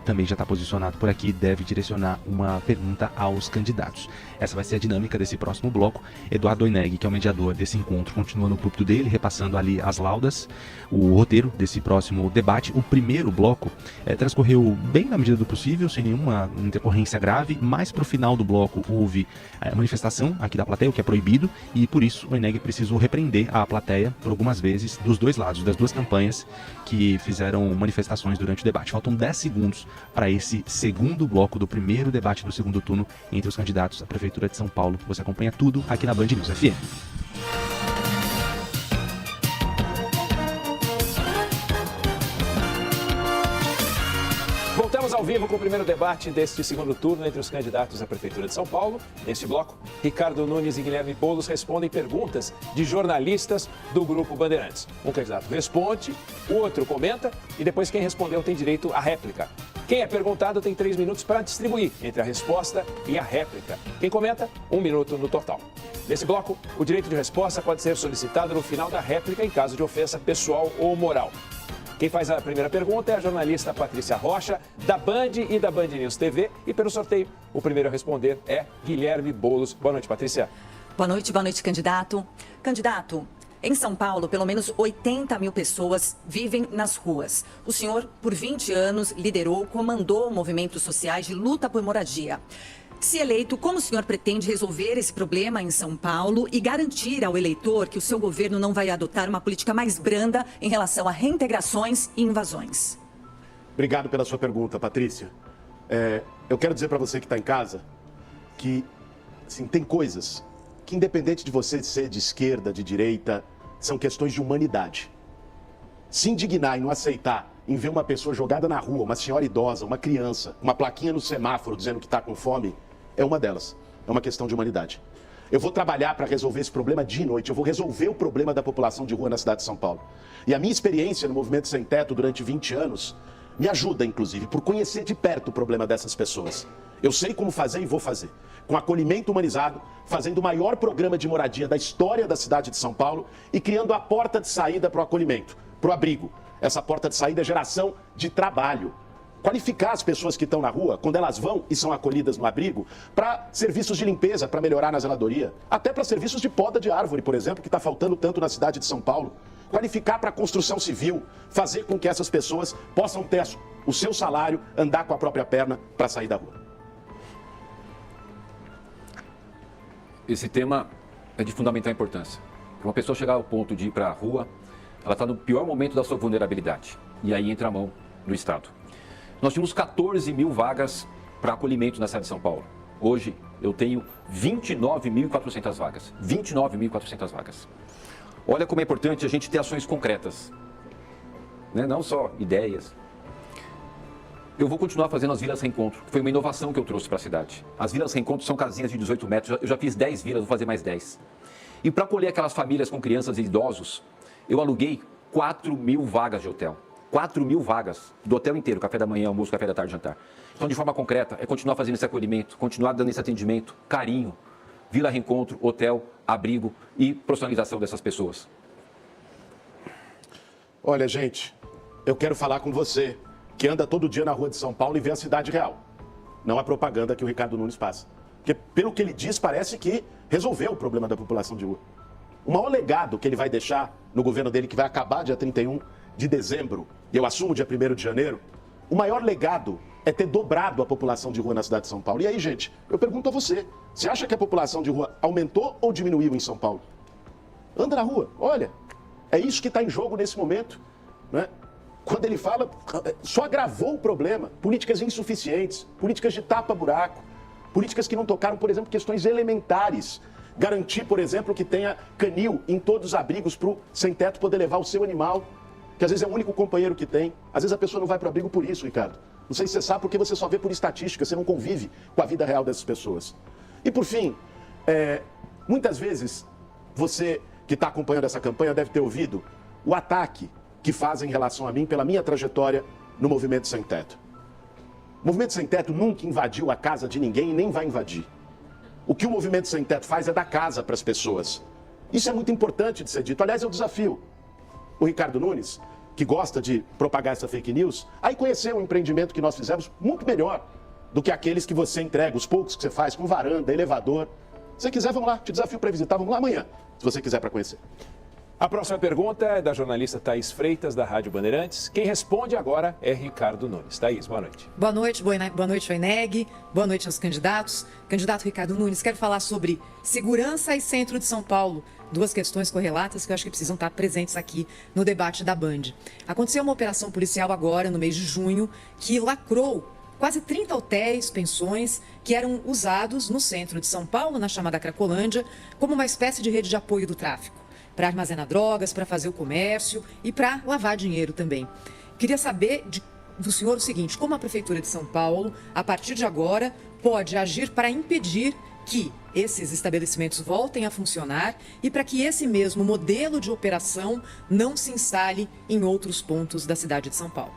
também já está posicionado por aqui, deve direcionar uma pergunta aos candidatos. Essa vai ser a dinâmica desse próximo bloco. Eduardo Oineg, que é o mediador desse encontro, continua no púlpito dele, repassando ali as laudas, o roteiro desse próximo debate. O primeiro bloco transcorreu bem na medida do possível, sem nenhuma intercorrência grave, mas para o final do bloco houve manifestação aqui da plateia, o que é proibido, e por isso o Oineg precisou repreender a plateia por algumas vezes, dos dois lados, das duas campanhas que fizeram manifestações durante o debate. Faltam 10 segundos para esse segundo bloco do primeiro debate do segundo turno entre os candidatos à Prefeitura de São Paulo. Você acompanha tudo aqui na Band News FM. Voltamos ao vivo com o primeiro debate deste segundo turno entre os candidatos à Prefeitura de São Paulo. Neste bloco, Ricardo Nunes e Guilherme Boulos respondem perguntas de jornalistas do Grupo Bandeirantes. Um candidato responde, o outro comenta e depois quem respondeu tem direito à réplica. Quem é perguntado tem 3 minutos para distribuir entre a resposta e a réplica. Quem comenta, 1 minuto no total. Nesse bloco, o direito de resposta pode ser solicitado no final da réplica em caso de ofensa pessoal ou moral. Quem faz a primeira pergunta é a jornalista Patrícia Rocha, da Band e da Band News TV. E pelo sorteio, o primeiro a responder é Guilherme Boulos. Boa noite, Patrícia. Boa noite, candidato. Candidato, em São Paulo, pelo menos 80 mil pessoas vivem nas ruas. O senhor, por 20 anos, liderou, comandou movimentos sociais de luta por moradia. Se eleito, como o senhor pretende resolver esse problema em São Paulo e garantir ao eleitor que o seu governo não vai adotar uma política mais branda em relação a reintegrações e invasões? Obrigado pela sua pergunta, Patrícia. Eu quero dizer para você que está em casa que, assim, tem coisas que, independente de você ser de esquerda, de direita, são questões de humanidade. Se indignar e não aceitar em ver uma pessoa jogada na rua, uma senhora idosa, uma criança, uma plaquinha no semáforo dizendo que está com fome, é uma delas. É uma questão de humanidade. Eu vou trabalhar para resolver esse problema dia e noite. Eu vou resolver o problema da população de rua na cidade de São Paulo. E a minha experiência no Movimento Sem Teto durante 20 anos me ajuda, inclusive, por conhecer de perto o problema dessas pessoas. Eu sei como fazer e vou fazer. Com acolhimento humanizado, fazendo o maior programa de moradia da história da cidade de São Paulo e criando a porta de saída para o acolhimento, para o abrigo. Essa porta de saída é geração de trabalho. Qualificar as pessoas que estão na rua, quando elas vão e são acolhidas no abrigo, para serviços de limpeza, para melhorar na zeladoria, até para serviços de poda de árvore, por exemplo, que está faltando tanto na cidade de São Paulo. Qualificar para a construção civil, fazer com que essas pessoas possam ter o seu salário, andar com a própria perna para sair da rua. Esse tema é de fundamental importância. Para uma pessoa chegar ao ponto de ir para a rua, ela está no pior momento da sua vulnerabilidade. E aí entra a mão do Estado. Nós tínhamos 14 mil vagas para acolhimento na cidade de São Paulo. Hoje, eu tenho 29.400 vagas. 29.400 vagas. Olha como é importante a gente ter ações concretas. Né? Não só ideias. Eu vou continuar fazendo as vilas reencontro. Foi uma inovação que eu trouxe para a cidade. As vilas reencontro são casinhas de 18 metros. Eu já fiz 10 vilas, vou fazer mais 10. E para acolher aquelas famílias com crianças e idosos, eu aluguei 4 mil vagas de hotel. 4 mil vagas do hotel inteiro, café da manhã, almoço, café da tarde, jantar. Então, de forma concreta, é continuar fazendo esse acolhimento, continuar dando esse atendimento, carinho, vila reencontro, hotel, abrigo e profissionalização dessas pessoas. Olha, gente, eu quero falar com você, que anda todo dia na rua de São Paulo e vê a cidade real. Não a propaganda que o Ricardo Nunes passa. Porque, pelo que ele diz, parece que resolveu o problema da população de rua. O maior legado que ele vai deixar no governo dele, que vai acabar dia 31 de dezembro, e eu assumo dia 1º de janeiro, o maior legado é ter dobrado a população de rua na cidade de São Paulo. E aí, gente, eu pergunto a você, você acha que a população de rua aumentou ou diminuiu em São Paulo? Anda na rua, olha, é isso que está em jogo nesse momento, né? Quando ele fala, só agravou o problema. Políticas insuficientes, políticas de tapa-buraco, políticas que não tocaram, por exemplo, questões elementares. Garantir, por exemplo, que tenha canil em todos os abrigos para o sem-teto poder levar o seu animal, que às vezes é o único companheiro que tem. Às vezes a pessoa não vai para o abrigo por isso, Ricardo. Não sei se você sabe, porque você só vê por estatística, você não convive com a vida real dessas pessoas. E por fim, muitas vezes você que está acompanhando essa campanha deve ter ouvido o ataque que fazem em relação a mim pela minha trajetória no Movimento Sem Teto. O Movimento Sem Teto nunca invadiu a casa de ninguém e nem vai invadir. O que o Movimento Sem Teto faz é dar casa para as pessoas. Isso é muito importante de ser dito. Aliás, eu desafio o Ricardo Nunes que gosta de propagar essa fake news, aí conhecer um empreendimento que nós fizemos muito melhor do que aqueles que você entrega, os poucos que você faz, com varanda, elevador. Se você quiser, vamos lá, te desafio para visitar, vamos lá amanhã, se você quiser para conhecer. A próxima pergunta é da jornalista Thaís Freitas, da Rádio Bandeirantes. Quem responde agora é Ricardo Nunes. Thaís, boa noite. Boa noite, Oineg. Boa noite aos candidatos. Candidato Ricardo Nunes, quero falar sobre segurança e centro de São Paulo. Duas questões correlatas que eu acho que precisam estar presentes aqui no debate da Band. Aconteceu uma operação policial agora, no mês de junho, que lacrou quase 30 hotéis, pensões, que eram usados no centro de São Paulo, na chamada Cracolândia, como uma espécie de rede de apoio do tráfico, para armazenar drogas, para fazer o comércio e para lavar dinheiro também. Queria saber do senhor o seguinte: como a Prefeitura de São Paulo, a partir de agora, pode agir para impedir que esses estabelecimentos voltem a funcionar e para que esse mesmo modelo de operação não se instale em outros pontos da cidade de São Paulo?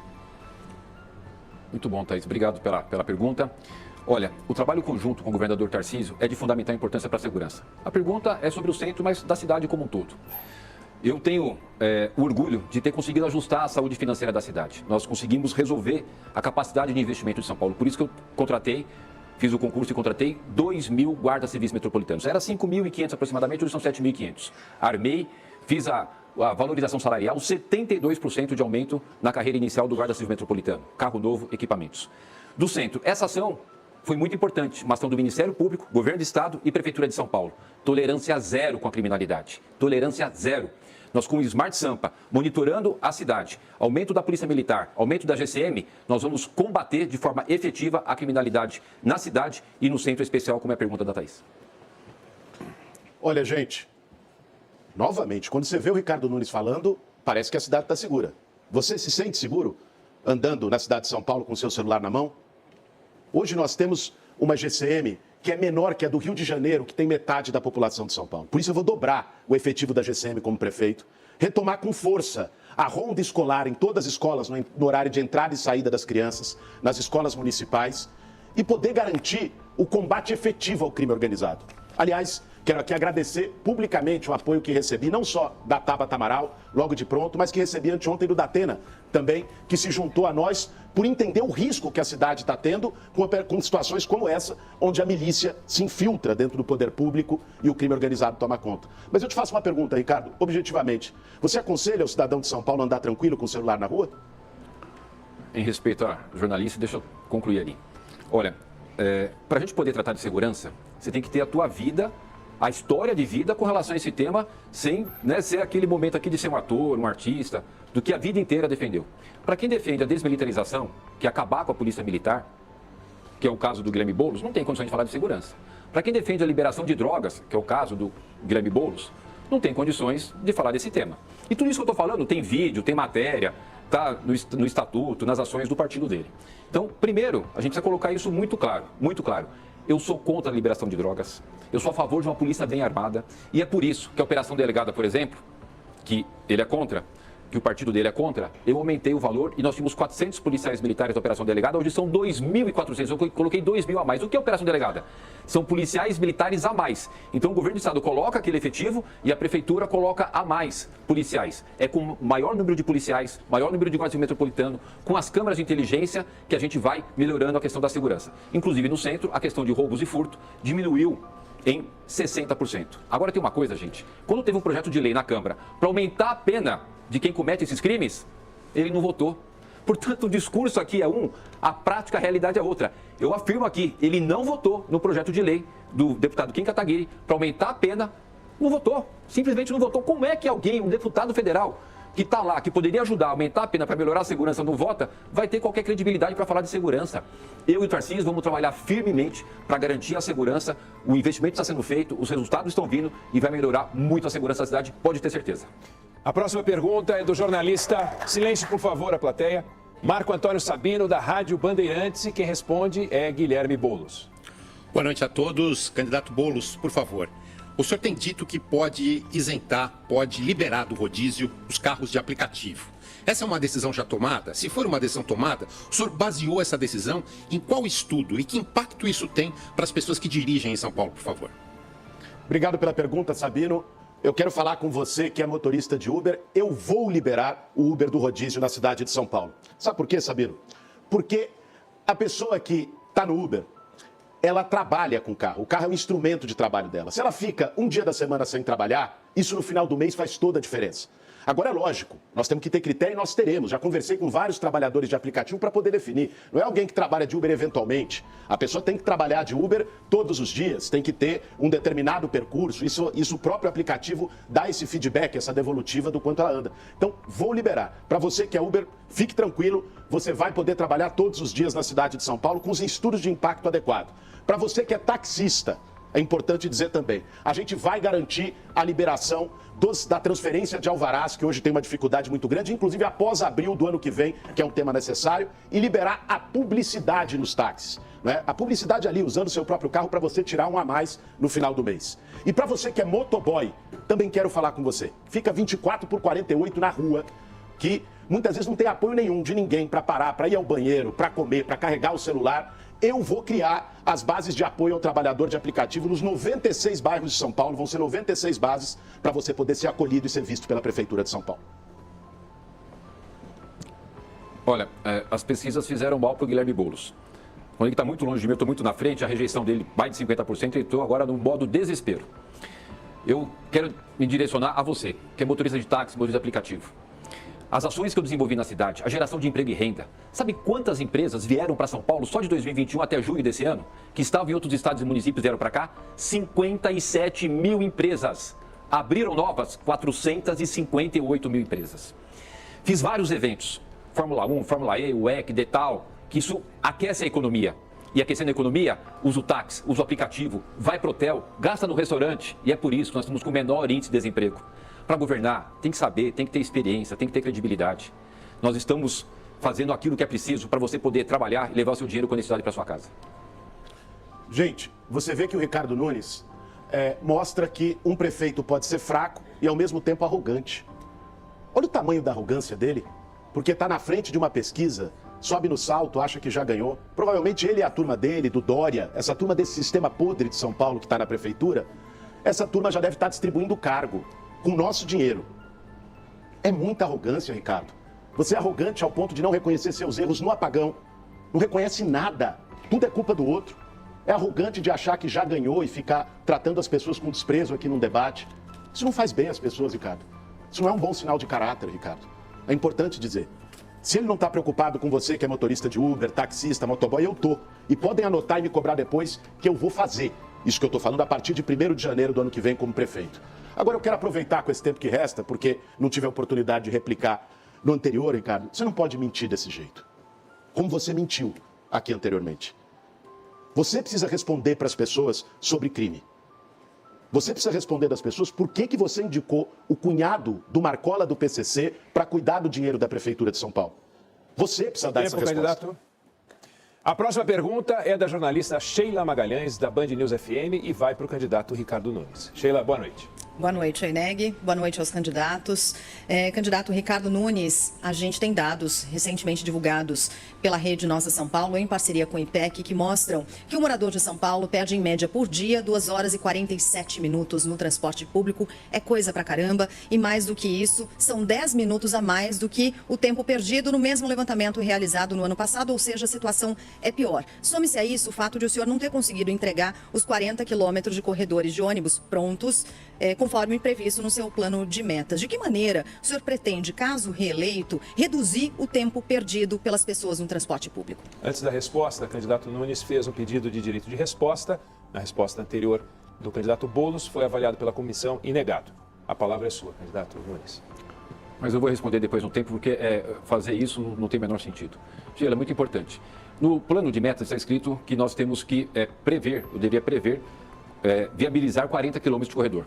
Muito bom, Thaís. Obrigado pela pergunta. Olha, o trabalho conjunto com o governador Tarcísio é de fundamental importância para a segurança. A pergunta é sobre o centro, mas da cidade como um todo. Eu tenho o orgulho de ter conseguido ajustar a saúde financeira da cidade. Nós conseguimos resolver a capacidade de investimento de São Paulo. Por isso que eu fiz o concurso e contratei 2.000 guardas civis metropolitanos. Era 5.500 aproximadamente, hoje são 7.500. Armei, fiz a valorização salarial, 72% de aumento na carreira inicial do guarda civil metropolitano. Carro novo, equipamentos. Do centro, essa ação foi muito importante, uma ação do Ministério Público, Governo do Estado e Prefeitura de São Paulo. Tolerância zero com a criminalidade. Tolerância zero. Nós, com o Smart Sampa, monitorando a cidade, aumento da Polícia Militar, aumento da GCM, nós vamos combater de forma efetiva a criminalidade na cidade e no centro especial, como é a pergunta da Thaís. Olha, gente, novamente, quando você vê o Ricardo Nunes falando, parece que a cidade está segura. Você se sente seguro andando na cidade de São Paulo com o seu celular na mão? Hoje nós temos uma GCM que é menor que a do Rio de Janeiro, que tem metade da população de São Paulo. Por isso eu vou dobrar o efetivo da GCM como prefeito, retomar com força a ronda escolar em todas as escolas, no horário de entrada e saída das crianças, nas escolas municipais, e poder garantir o combate efetivo ao crime organizado. Aliás, quero aqui agradecer publicamente o apoio que recebi, não só da Tabata Amaral, logo de pronto, mas que recebi anteontem do Datena também, que se juntou a nós por entender o risco que a cidade está tendo com situações como essa, onde a milícia se infiltra dentro do poder público e o crime organizado toma conta. Mas eu te faço uma pergunta, Ricardo, objetivamente. Você aconselha o cidadão de São Paulo a andar tranquilo com o celular na rua? Em respeito a jornalista, deixa eu concluir ali. Olha, para a gente poder tratar de segurança, você tem que ter a tua vida, a história de vida com relação a esse tema, sem ser aquele momento aqui de ser um ator, um artista, do que a vida inteira defendeu. Para quem defende a desmilitarização, que é acabar com a polícia militar, que é o caso do Guilherme Boulos, não tem condições de falar de segurança. Para quem defende a liberação de drogas, que é o caso do Guilherme Boulos, não tem condições de falar desse tema. E tudo isso que eu estou falando tem vídeo, tem matéria, está no estatuto, nas ações do partido dele. Então, primeiro, a gente precisa colocar isso muito claro, muito claro. Eu sou contra a liberação de drogas, eu sou a favor de uma polícia bem armada, e é por isso que a Operação Delegada, por exemplo, que ele é contra, que o partido dele é contra, eu aumentei o valor e nós tínhamos 400 policiais militares da Operação Delegada, hoje são 2.400, eu coloquei 2.000 a mais. O que é Operação Delegada? São policiais militares a mais. Então o governo do estado coloca aquele efetivo e a prefeitura coloca a mais policiais. É com maior número de policiais, maior número de guardas metropolitano, com as câmeras de inteligência que a gente vai melhorando a questão da segurança. Inclusive no centro, a questão de roubos e furto diminuiu em 60%. Agora tem uma coisa, gente. Quando teve um projeto de lei na Câmara para aumentar a pena de quem comete esses crimes, ele não votou. Portanto, o discurso aqui é um, a prática, a realidade é outra. Eu afirmo aqui, ele não votou no projeto de lei do deputado Kim Kataguiri para aumentar a pena, não votou, simplesmente não votou. Como é que alguém, um deputado federal, que está lá, que poderia ajudar a aumentar a pena para melhorar a segurança, não vota, vai ter qualquer credibilidade para falar de segurança? Eu e o Tarcísio vamos trabalhar firmemente para garantir a segurança, o investimento está sendo feito, os resultados estão vindo e vai melhorar muito a segurança da cidade, pode ter certeza. A próxima pergunta é do jornalista, silêncio por favor, a plateia, Marco Antônio Sabino, da Rádio Bandeirantes, e quem responde é Guilherme Boulos. Boa noite a todos. Candidato Boulos, por favor. O senhor tem dito que pode isentar, pode liberar do rodízio os carros de aplicativo. Essa é uma decisão já tomada? Se for uma decisão tomada, o senhor baseou essa decisão em qual estudo e que impacto isso tem para as pessoas que dirigem em São Paulo, por favor? Obrigado pela pergunta, Sabino. eu quero falar com você que é motorista de Uber. Eu vou liberar o Uber do rodízio na cidade de São Paulo. Sabe por quê, Sabino? Porque a pessoa que está no Uber, ela trabalha com o carro. O carro é um instrumento de trabalho dela. Se ela fica um dia da semana sem trabalhar, isso no final do mês faz toda a diferença. Agora é lógico, nós temos que ter critério e nós teremos. Já conversei com vários trabalhadores de aplicativo para poder definir. Não é alguém que trabalha de Uber eventualmente. A pessoa tem que trabalhar de Uber todos os dias, tem que ter um determinado percurso. Isso o próprio aplicativo dá esse feedback, essa devolutiva do quanto ela anda. Então, vou liberar. Para você que é Uber, fique tranquilo, você vai poder trabalhar todos os dias na cidade de São Paulo com os estudos de impacto adequado. Para você que é taxista, é importante dizer também, a gente vai garantir a liberação da transferência de alvarás, que hoje tem uma dificuldade muito grande, inclusive após abril do ano que vem, que é um tema necessário, e liberar a publicidade nos táxis. Né? A publicidade ali, usando o seu próprio carro para você tirar um a mais no final do mês. E para você que é motoboy, também quero falar com você. Fica 24/48 na rua, que muitas vezes não tem apoio nenhum de ninguém para parar, para ir ao banheiro, para comer, para carregar o celular. Eu vou criar as bases de apoio ao trabalhador de aplicativo nos 96 bairros de São Paulo. Vão ser 96 bases para você poder ser acolhido e ser visto pela Prefeitura de São Paulo. Olha, as pesquisas fizeram mal para o Guilherme Boulos. Quando ele está muito longe de mim, eu estou muito na frente, a rejeição dele mais de 50%, e estou agora no modo desespero. Eu quero me direcionar a você, que é motorista de táxi, motorista de aplicativo. As ações que eu desenvolvi na cidade, a geração de emprego e renda. Sabe quantas empresas vieram para São Paulo só de 2021 até junho desse ano? Que estavam em outros estados e municípios vieram para cá? 57 mil empresas. Abriram novas 458 mil empresas. Fiz vários eventos. Fórmula 1, Fórmula E, WEC, Detal, que isso aquece a economia. E aquecendo a economia, usa o táxi, usa o aplicativo, vai para o hotel, gasta no restaurante. E é por isso que nós estamos com o menor índice de desemprego. Para governar, tem que saber, tem que ter experiência, tem que ter credibilidade. Nós estamos fazendo aquilo que é preciso para você poder trabalhar e levar o seu dinheiro com necessidade para sua casa. Gente, você vê que o Ricardo Nunes mostra que um prefeito pode ser fraco e ao mesmo tempo arrogante. Olha o tamanho da arrogância dele, porque está na frente de uma pesquisa, sobe no salto, acha que já ganhou. Provavelmente ele e a turma dele, do Dória, essa turma desse sistema podre de São Paulo que está na prefeitura, essa turma já deve estar distribuindo cargo com o nosso dinheiro. É muita arrogância, Ricardo. Você é arrogante ao ponto de não reconhecer seus erros no apagão. Não reconhece nada. Tudo é culpa do outro. É arrogante de achar que já ganhou e ficar tratando as pessoas com desprezo aqui num debate. Isso não faz bem às pessoas, Ricardo. Isso não é um bom sinal de caráter, Ricardo. É importante dizer. Se ele não está preocupado com você, que é motorista de Uber, taxista, motoboy, eu tô. E podem anotar e me cobrar depois que eu vou fazer isso que eu estou falando a partir de 1º de janeiro do ano que vem como prefeito. Agora eu quero aproveitar com esse tempo que resta, porque não tive a oportunidade de replicar no anterior, Ricardo. Você não pode mentir desse jeito. Como você mentiu aqui anteriormente. Você precisa responder para as pessoas sobre crime. Você precisa responder das pessoas por que você indicou o cunhado do Marcola do PCC para cuidar do dinheiro da Prefeitura de São Paulo. Você precisa dar essa resposta. Candidato. A próxima pergunta é da jornalista Sheila Magalhães, da Band News FM, e vai para o candidato Ricardo Nunes. Sheila, boa noite. Boa noite, Oineg. Boa noite aos candidatos. Candidato Ricardo Nunes, a gente tem dados recentemente divulgados pela Rede Nossa São Paulo, em parceria com o IPEC, que mostram que o morador de São Paulo perde em média por dia 2 horas e 47 minutos no transporte público. É coisa pra caramba. E mais do que isso, são 10 minutos a mais do que o tempo perdido no mesmo levantamento realizado no ano passado, ou seja, a situação é pior. Some-se a isso o fato de o senhor não ter conseguido entregar os 40 quilômetros de corredores de ônibus prontos, conforme previsto no seu plano de metas. De que maneira o senhor pretende, caso reeleito, reduzir o tempo perdido pelas pessoas no transporte público? Antes da resposta, o candidato Nunes fez um pedido de direito de resposta. Na resposta anterior do candidato Boulos, foi avaliado pela comissão e negado. A palavra é sua, candidato Nunes. Mas eu vou responder depois de um tempo, porque fazer isso não tem o menor sentido. Sheila, é muito importante. No plano de metas está escrito que nós temos que eu deveria prever, viabilizar 40 quilômetros de corredor.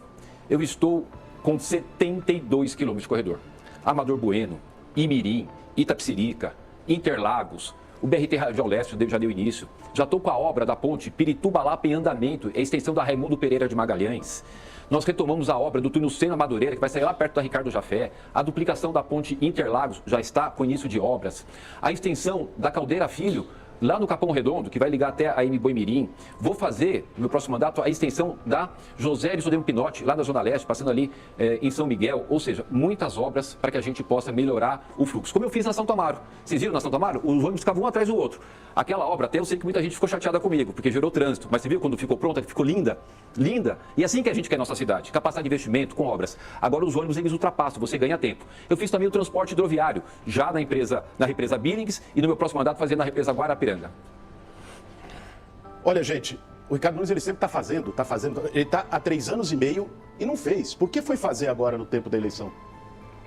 Eu estou com 72 quilômetros de corredor. Amador Bueno, Imirim, Itapecerica, Interlagos, o BRT Radial Leste já deu início. Já estou com a obra da ponte Pirituba-Lapa em andamento, a extensão da Raimundo Pereira de Magalhães. Nós retomamos a obra do túnel Sena Madureira, que vai sair lá perto da Ricardo Jafé. A duplicação da ponte Interlagos já está com início de obras. A extensão da Caldeira Filho lá no Capão Redondo, que vai ligar até a Boimirim. Vou fazer, no meu próximo mandato, a extensão da José Arisodemo Pinotti, lá na Zona Leste, passando ali em São Miguel. Ou seja, muitas obras para que a gente possa melhorar o fluxo. Como eu fiz na Santo Amaro. Vocês viram na Santo Amaro? Os ônibus ficavam um atrás do outro. Aquela obra, até eu sei que muita gente ficou chateada comigo, porque gerou trânsito. Mas você viu quando ficou pronta, que ficou linda? Linda. E assim que a gente quer a nossa cidade. Capacidade de investimento com obras. Agora os ônibus, eles ultrapassam, você ganha tempo. Eu fiz também o transporte hidroviário, já na represa Billings, e no meu próximo mandato fazer na represa Guarapiranga. Olha, gente, o Ricardo Nunes ele sempre está fazendo. Ele está há 3 anos e meio e não fez. Por que foi fazer agora no tempo da eleição?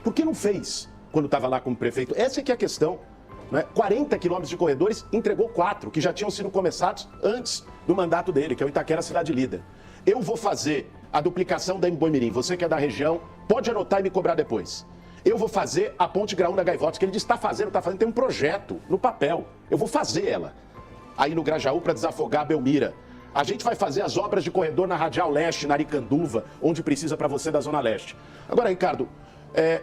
Por que não fez quando estava lá como prefeito? Essa é que é a questão. Né? 40 quilômetros de corredores, entregou 4, que já tinham sido começados antes do mandato dele, que é o Itaquera Cidade Líder. Eu vou fazer a duplicação da Boimirim. Você que é da região, pode anotar e me cobrar depois. Eu vou fazer a Ponte Graúna Gaivotas, que ele diz está fazendo, tem um projeto no papel. Eu vou fazer ela. Aí no Grajaú para desafogar a Belmira. A gente vai fazer as obras de corredor na Radial Leste, na Aricanduva, onde precisa para você da Zona Leste. Agora, Ricardo,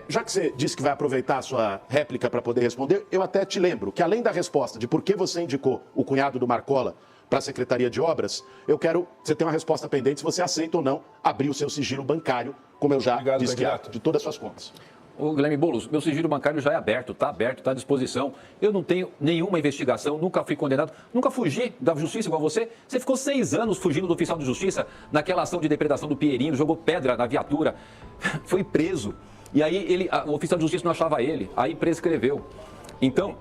já que você disse que vai aproveitar a sua réplica para poder responder, eu até te lembro que além da resposta de por que você indicou o cunhado do Marcola para a Secretaria de Obras, eu quero que você tenha uma resposta pendente se você aceita ou não abrir o seu sigilo bancário, como eu já disse que é, de todas as suas contas. Ô, Guilherme Boulos, meu sigilo bancário já é aberto, está à disposição. Eu não tenho nenhuma investigação, nunca fui condenado, nunca fugi da justiça igual você. Você ficou 6 anos fugindo do oficial de justiça naquela ação de depredação do Pinheirinho, jogou pedra na viatura, foi preso. E aí o oficial de justiça não achava ele, aí prescreveu. Então,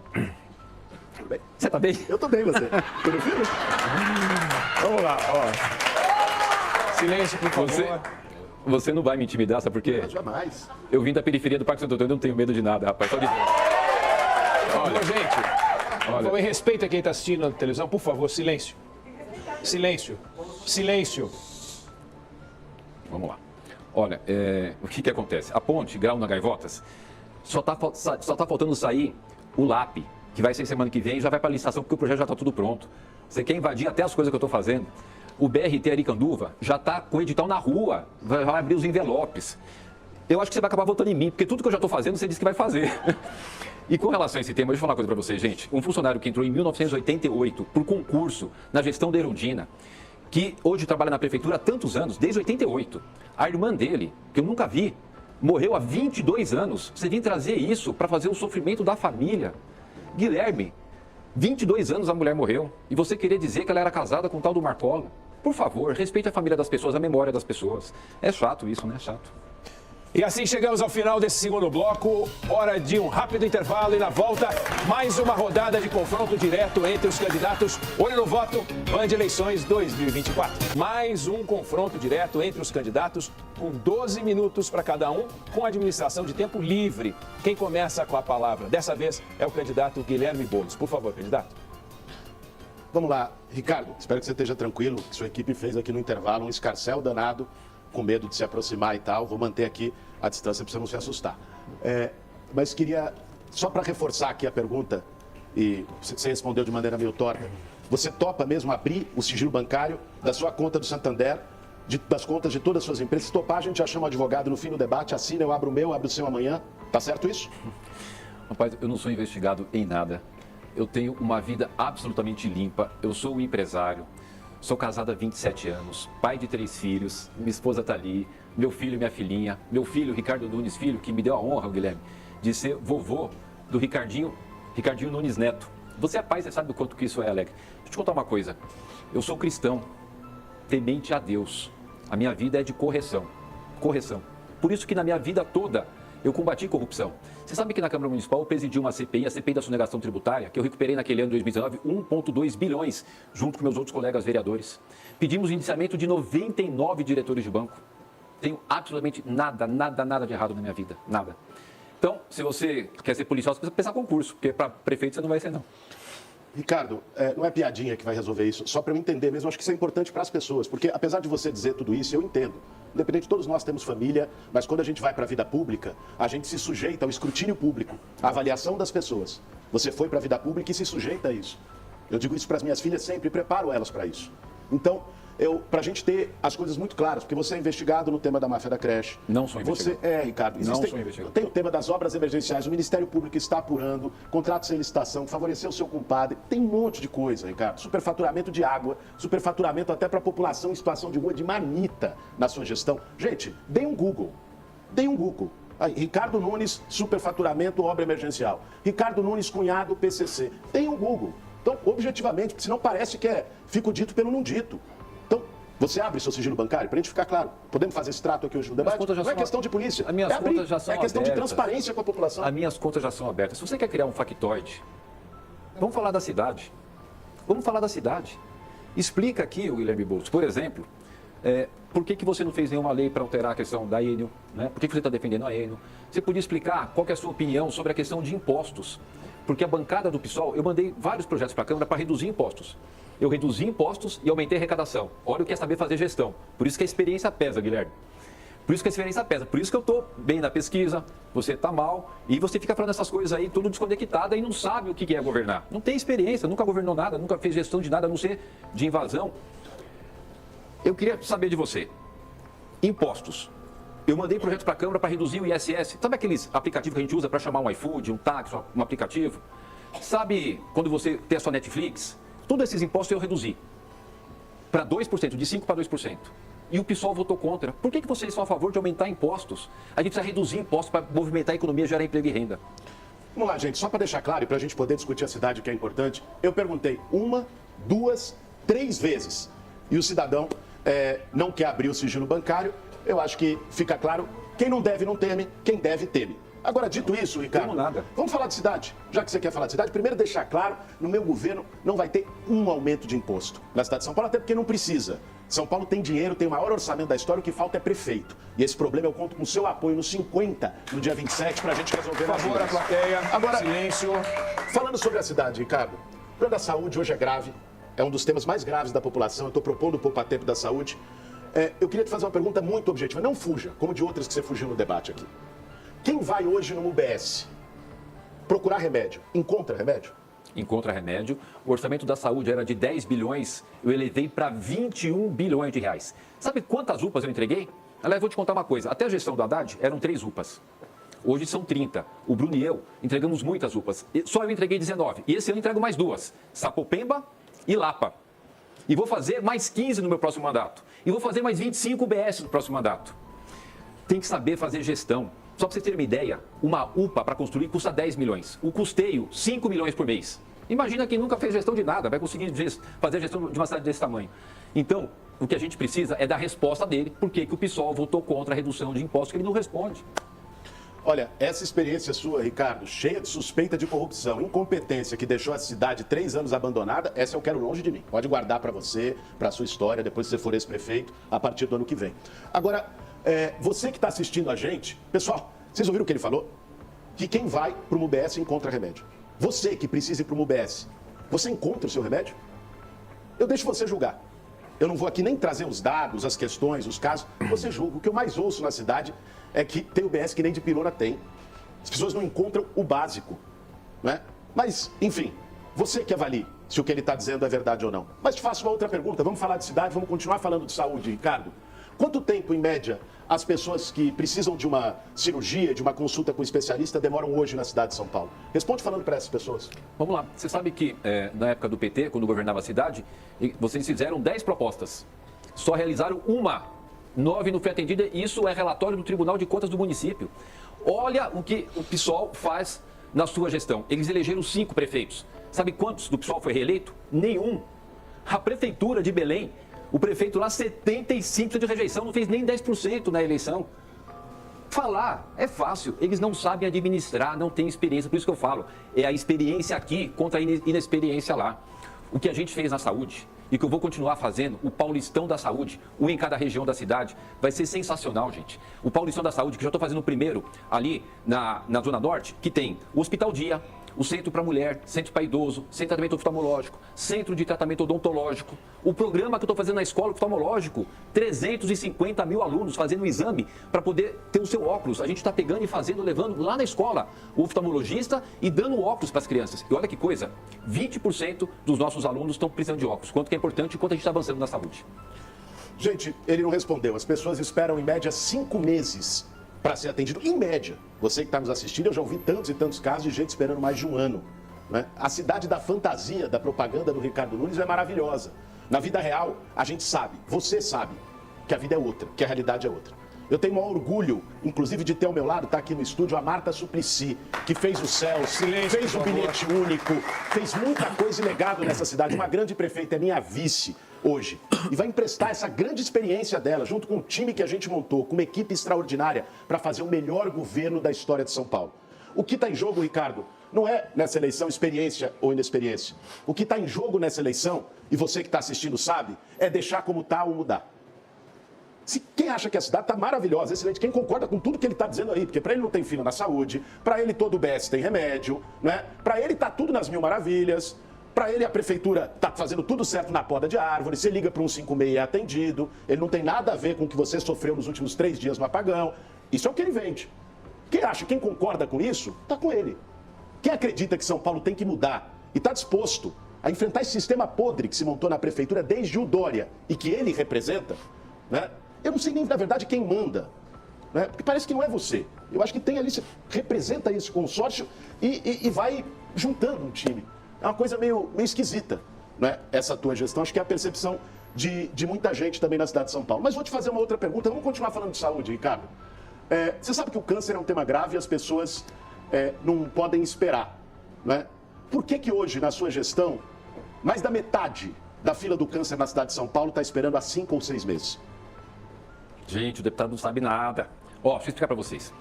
você está bem? Eu estou bem, você. Tudo bem? Vamos lá, ó. Silêncio, por favor. Você não vai me intimidar, sabe por quê? Jamais. Eu vim da periferia do Parque Santo Antônio, eu não tenho medo de nada, rapaz. Só de... Olha, gente, por favor, respeita quem está assistindo na televisão, por favor, silêncio. Silêncio. Silêncio. Vamos lá. Olha, o que acontece? A ponte Graúna Gaivotas, só tá faltando sair o LAP, que vai ser semana que vem e já vai para a licitação, porque o projeto já está tudo pronto. Você quer invadir até as coisas que eu estou fazendo. O BRT Aricanduva já está com o edital na rua, vai abrir os envelopes. Eu acho que você vai acabar votando em mim, porque tudo que eu já estou fazendo, você disse que vai fazer. E com relação a esse tema, deixa eu falar uma coisa para vocês, gente. Um funcionário que entrou em 1988 por concurso na gestão da Erundina, que hoje trabalha na prefeitura há tantos anos, desde 88. A irmã dele, que eu nunca vi, morreu há 22 anos. Você vem trazer isso para fazer o sofrimento da família. Guilherme, 22 anos a mulher morreu. E você querer dizer que ela era casada com o tal do Marcola? Por favor, respeite a família das pessoas, a memória das pessoas. É chato isso, né? É chato. E assim chegamos ao final desse segundo bloco. Hora de um rápido intervalo e na volta, mais uma rodada de confronto direto entre os candidatos. Olho no voto, Band Eleições 2024. Mais um confronto direto entre os candidatos, com 12 minutos para cada um, com administração de tempo livre. Quem começa com a palavra dessa vez é o candidato Guilherme Boulos. Por favor, candidato. Vamos lá, Ricardo, espero que você esteja tranquilo, que sua equipe fez aqui no intervalo um escarcéu danado, com medo de se aproximar e tal. Vou manter aqui a distância para você não se assustar. Mas queria, só para reforçar aqui a pergunta, e você respondeu de maneira meio torta, você topa mesmo abrir o sigilo bancário da sua conta do Santander, das contas de todas as suas empresas? Se topar, a gente já chama o advogado no fim do debate, assina, eu abro o meu, abro o seu amanhã. Tá certo isso? Rapaz, eu não sou investigado em nada. Eu tenho uma vida absolutamente limpa. Eu sou um empresário. Sou casado há 27 anos, pai de 3 filhos. Minha esposa está ali, meu filho e minha filhinha. Meu filho, Ricardo Nunes Filho, que me deu a honra, Guilherme, de ser vovô do Ricardinho Nunes Neto. Você é pai, você sabe do quanto que isso é, Alec. Deixa eu te contar uma coisa. Eu sou cristão, temente a Deus. A minha vida é de correção. Correção. Por isso que na minha vida toda eu combati corrupção. Você sabe que na Câmara Municipal eu presidi uma CPI, a CPI da sonegação tributária, que eu recuperei naquele ano de 2019 1,2 bilhões, junto com meus outros colegas vereadores. Pedimos o indiciamento de 99 diretores de banco. Tenho absolutamente nada de errado na minha vida. Nada. Então, se você quer ser policial, você precisa pensar concurso, porque para prefeito você não vai ser, não. Ricardo, não é piadinha que vai resolver isso, só para eu entender mesmo, acho que isso é importante para as pessoas, porque apesar de você dizer tudo isso, eu entendo. Independente, todos nós temos família, mas quando a gente vai para a vida pública, a gente se sujeita ao escrutínio público, à avaliação das pessoas. Você foi para a vida pública e se sujeita a isso. Eu digo isso para as minhas filhas sempre, preparo elas para isso. Então, Pra gente ter as coisas muito claras, porque você é investigado no tema da máfia da creche. Não sou investigado. Ricardo. Não sou investigado. Tem o tema das obras emergenciais, o Ministério Público está apurando, contratos sem licitação, favorecer o seu compadre. Tem um monte de coisa, Ricardo. Superfaturamento de água, superfaturamento até para a população em situação de rua de marmita na sua gestão. Gente, deem um Google. Aí, Ricardo Nunes, superfaturamento, obra emergencial. Ricardo Nunes, cunhado, PCC. Deem um Google. Então, objetivamente, porque senão parece que fico dito pelo não dito. Então, você abre seu sigilo bancário, para a gente ficar claro. Podemos fazer esse trato aqui hoje no debate? Não é questão de polícia. As minhas contas já são É questão de abertas. transparência com a população. As minhas contas já são abertas. Se você quer criar um factoide, vamos falar da cidade. Explica aqui, Guilherme Boulos, por exemplo, por que você não fez nenhuma lei para alterar a questão da Enel? Né? Por que você está defendendo a Enel? Você podia explicar qual que é a sua opinião sobre a questão de impostos? Porque a bancada do PSOL, eu mandei vários projetos para a Câmara para reduzir impostos. Eu reduzi impostos e aumentei a arrecadação. Olha o que é saber fazer gestão. Por isso que a experiência pesa, Guilherme. Por isso que eu estou bem na pesquisa, você está mal, e você fica falando essas coisas aí, tudo desconectada e não sabe o que é governar. Não tem experiência, nunca governou nada, nunca fez gestão de nada, a não ser de invasão. Eu queria saber de você. Impostos. Eu mandei projeto para a Câmara para reduzir o ISS. Sabe aqueles aplicativos que a gente usa para chamar um iFood, um táxi, um aplicativo? Sabe quando você tem a sua Netflix? Todos esses impostos eu reduzi para 2%, de 5% para 2%. E o PSOL votou contra. Por que vocês são a favor de aumentar impostos? A gente precisa reduzir impostos para movimentar a economia, gerar emprego e renda. Vamos lá, gente, só para deixar claro e para a gente poder discutir a cidade, que é importante, eu perguntei 1, 2, 3 vezes. E o cidadão não quer abrir o sigilo bancário. Eu acho que fica claro, quem não deve não teme, quem deve teme. Agora, dito isso, Ricardo, vamos falar de cidade. Já que você quer falar de cidade, primeiro deixar claro, no meu governo não vai ter um aumento de imposto na cidade de São Paulo, até porque não precisa. São Paulo tem dinheiro, tem o maior orçamento da história, o que falta é prefeito. E esse problema eu conto com o seu apoio no 50, no dia 27, pra gente resolver. Por favor, a plateia, agora, silêncio. Falando sobre a cidade, Ricardo, o problema da saúde hoje é grave, é um dos temas mais graves da população, eu estou propondo o poupa-tempo da saúde. Eu queria te fazer uma pergunta muito objetiva, não fuja, como de outras que você fugiu no debate aqui. Quem vai hoje no UBS procurar remédio, encontra remédio? Encontra remédio. O orçamento da saúde era de 10 bilhões, eu elevei para 21 bilhões de reais. Sabe quantas UPAs eu entreguei? Aliás, vou te contar uma coisa, até a gestão do Haddad eram 3 UPAs. Hoje são 30. O Bruno e eu entregamos muitas UPAs. Só eu entreguei 19. E esse ano eu entrego mais 2. Sapopemba e Lapa. E vou fazer mais 15 no meu próximo mandato. E vou fazer mais 25 UBS no próximo mandato. Tem que saber fazer gestão. Só para vocês terem uma ideia, uma UPA para construir custa 10 milhões. O custeio, 5 milhões por mês. Imagina quem nunca fez gestão de nada, vai conseguir fazer gestão de uma cidade desse tamanho. Então, o que a gente precisa é dar resposta dele, por que o PSOL votou contra a redução de impostos, que ele não responde. Olha, essa experiência sua, Ricardo, cheia de suspeita de corrupção, incompetência, que deixou a cidade 3 anos abandonada, essa eu quero longe de mim. Pode guardar para você, para a sua história, depois que você for ex-prefeito, a partir do ano que vem. Agora, você que está assistindo a gente, pessoal, vocês ouviram o que ele falou? Que quem vai para o UBS encontra remédio. Você que precisa ir para o UBS, você encontra o seu remédio? Eu deixo você julgar. Eu não vou aqui nem trazer os dados, as questões, os casos. Você julga. O que eu mais ouço na cidade é que tem UBS que nem de pirona tem. As pessoas não encontram o básico, né? Mas, enfim, você que avalie se o que ele está dizendo é verdade ou não. Mas te faço uma outra pergunta. Vamos falar de cidade, vamos continuar falando de saúde, Ricardo. Quanto tempo, em média, as pessoas que precisam de uma cirurgia, de uma consulta com um especialista, demoram hoje na cidade de São Paulo? Responde falando para essas pessoas. Vamos lá. Você sabe que na época do PT, quando governava a cidade, vocês fizeram 10 propostas. Só realizaram uma. 9 não foi atendida. Isso é relatório do Tribunal de Contas do município. Olha o que o PSOL faz na sua gestão. Eles elegeram 5 prefeitos. Sabe quantos do PSOL foi reeleito? Nenhum. A prefeitura de Belém, o prefeito lá, 75% de rejeição, não fez nem 10% na eleição. Falar é fácil, eles não sabem administrar, não têm experiência, por isso que eu falo, é a experiência aqui contra a inexperiência lá. O que a gente fez na saúde e que eu vou continuar fazendo, o Paulistão da Saúde, um em cada região da cidade, vai ser sensacional, gente. O Paulistão da Saúde, que eu já estou fazendo o primeiro ali na Zona Norte, que tem o Hospital Dia, o Centro para Mulher, Centro para Idoso, Centro de Tratamento Oftalmológico, Centro de Tratamento Odontológico. O programa que eu estou fazendo na escola oftalmológico, 350 mil alunos fazendo o exame para poder ter o seu óculos. A gente está pegando e fazendo, levando lá na escola o oftalmologista e dando óculos para as crianças. E olha que coisa, 20% dos nossos alunos estão precisando de óculos. Quanto que é importante e quanto a gente está avançando na saúde. Gente, ele não respondeu. As pessoas esperam, em média, 5 meses para ser atendido. Em média. Você que está nos assistindo, eu já ouvi tantos e tantos casos de gente esperando mais de um ano. Né? A cidade da fantasia, da propaganda do Ricardo Nunes é maravilhosa. Na vida real, a gente sabe, você sabe, que a vida é outra, que a realidade é outra. Eu tenho o maior orgulho, inclusive, de ter ao meu lado, tá aqui no estúdio, a Marta Suplicy, que fez o Céus, fez o bilhete único, fez muita coisa e legado nessa cidade. Uma grande prefeita, é minha vice hoje. E vai emprestar essa grande experiência dela, junto com o time que a gente montou, com uma equipe extraordinária, para fazer o melhor governo da história de São Paulo. O que está em jogo, Ricardo, não é nessa eleição experiência ou inexperiência. O que está em jogo nessa eleição, e você que está assistindo sabe, é deixar como está ou mudar. Se quem acha que a cidade está maravilhosa, excelente, quem concorda com tudo que ele está dizendo aí, porque para ele não tem fila na saúde, para ele todo o BS tem remédio, né? Para ele está tudo nas mil maravilhas, para ele a prefeitura está fazendo tudo certo na poda de árvore, você liga para um 156 e é atendido, ele não tem nada a ver com o que você sofreu nos últimos 3 dias no apagão. Isso é o que ele vende. Quem acha, quem concorda com isso, está com ele. Quem acredita que São Paulo tem que mudar e está disposto a enfrentar esse sistema podre que se montou na prefeitura desde o Dória e que ele representa, né? Eu não sei nem, na verdade, quem manda, né? Porque parece que não é você. Eu acho que tem ali, você representa esse consórcio e vai juntando um time. É uma coisa meio esquisita, né? Essa tua gestão. Acho que é a percepção de muita gente também na cidade de São Paulo. Mas vou te fazer uma outra pergunta. Vamos continuar falando de saúde, Ricardo. Você sabe que o câncer é um tema grave e as pessoas não podem esperar, né? Por que hoje, na sua gestão, mais da metade da fila do câncer na cidade de São Paulo está esperando há 5 ou 6 meses? Gente, o deputado não sabe nada. Ó, deixa eu explicar para vocês.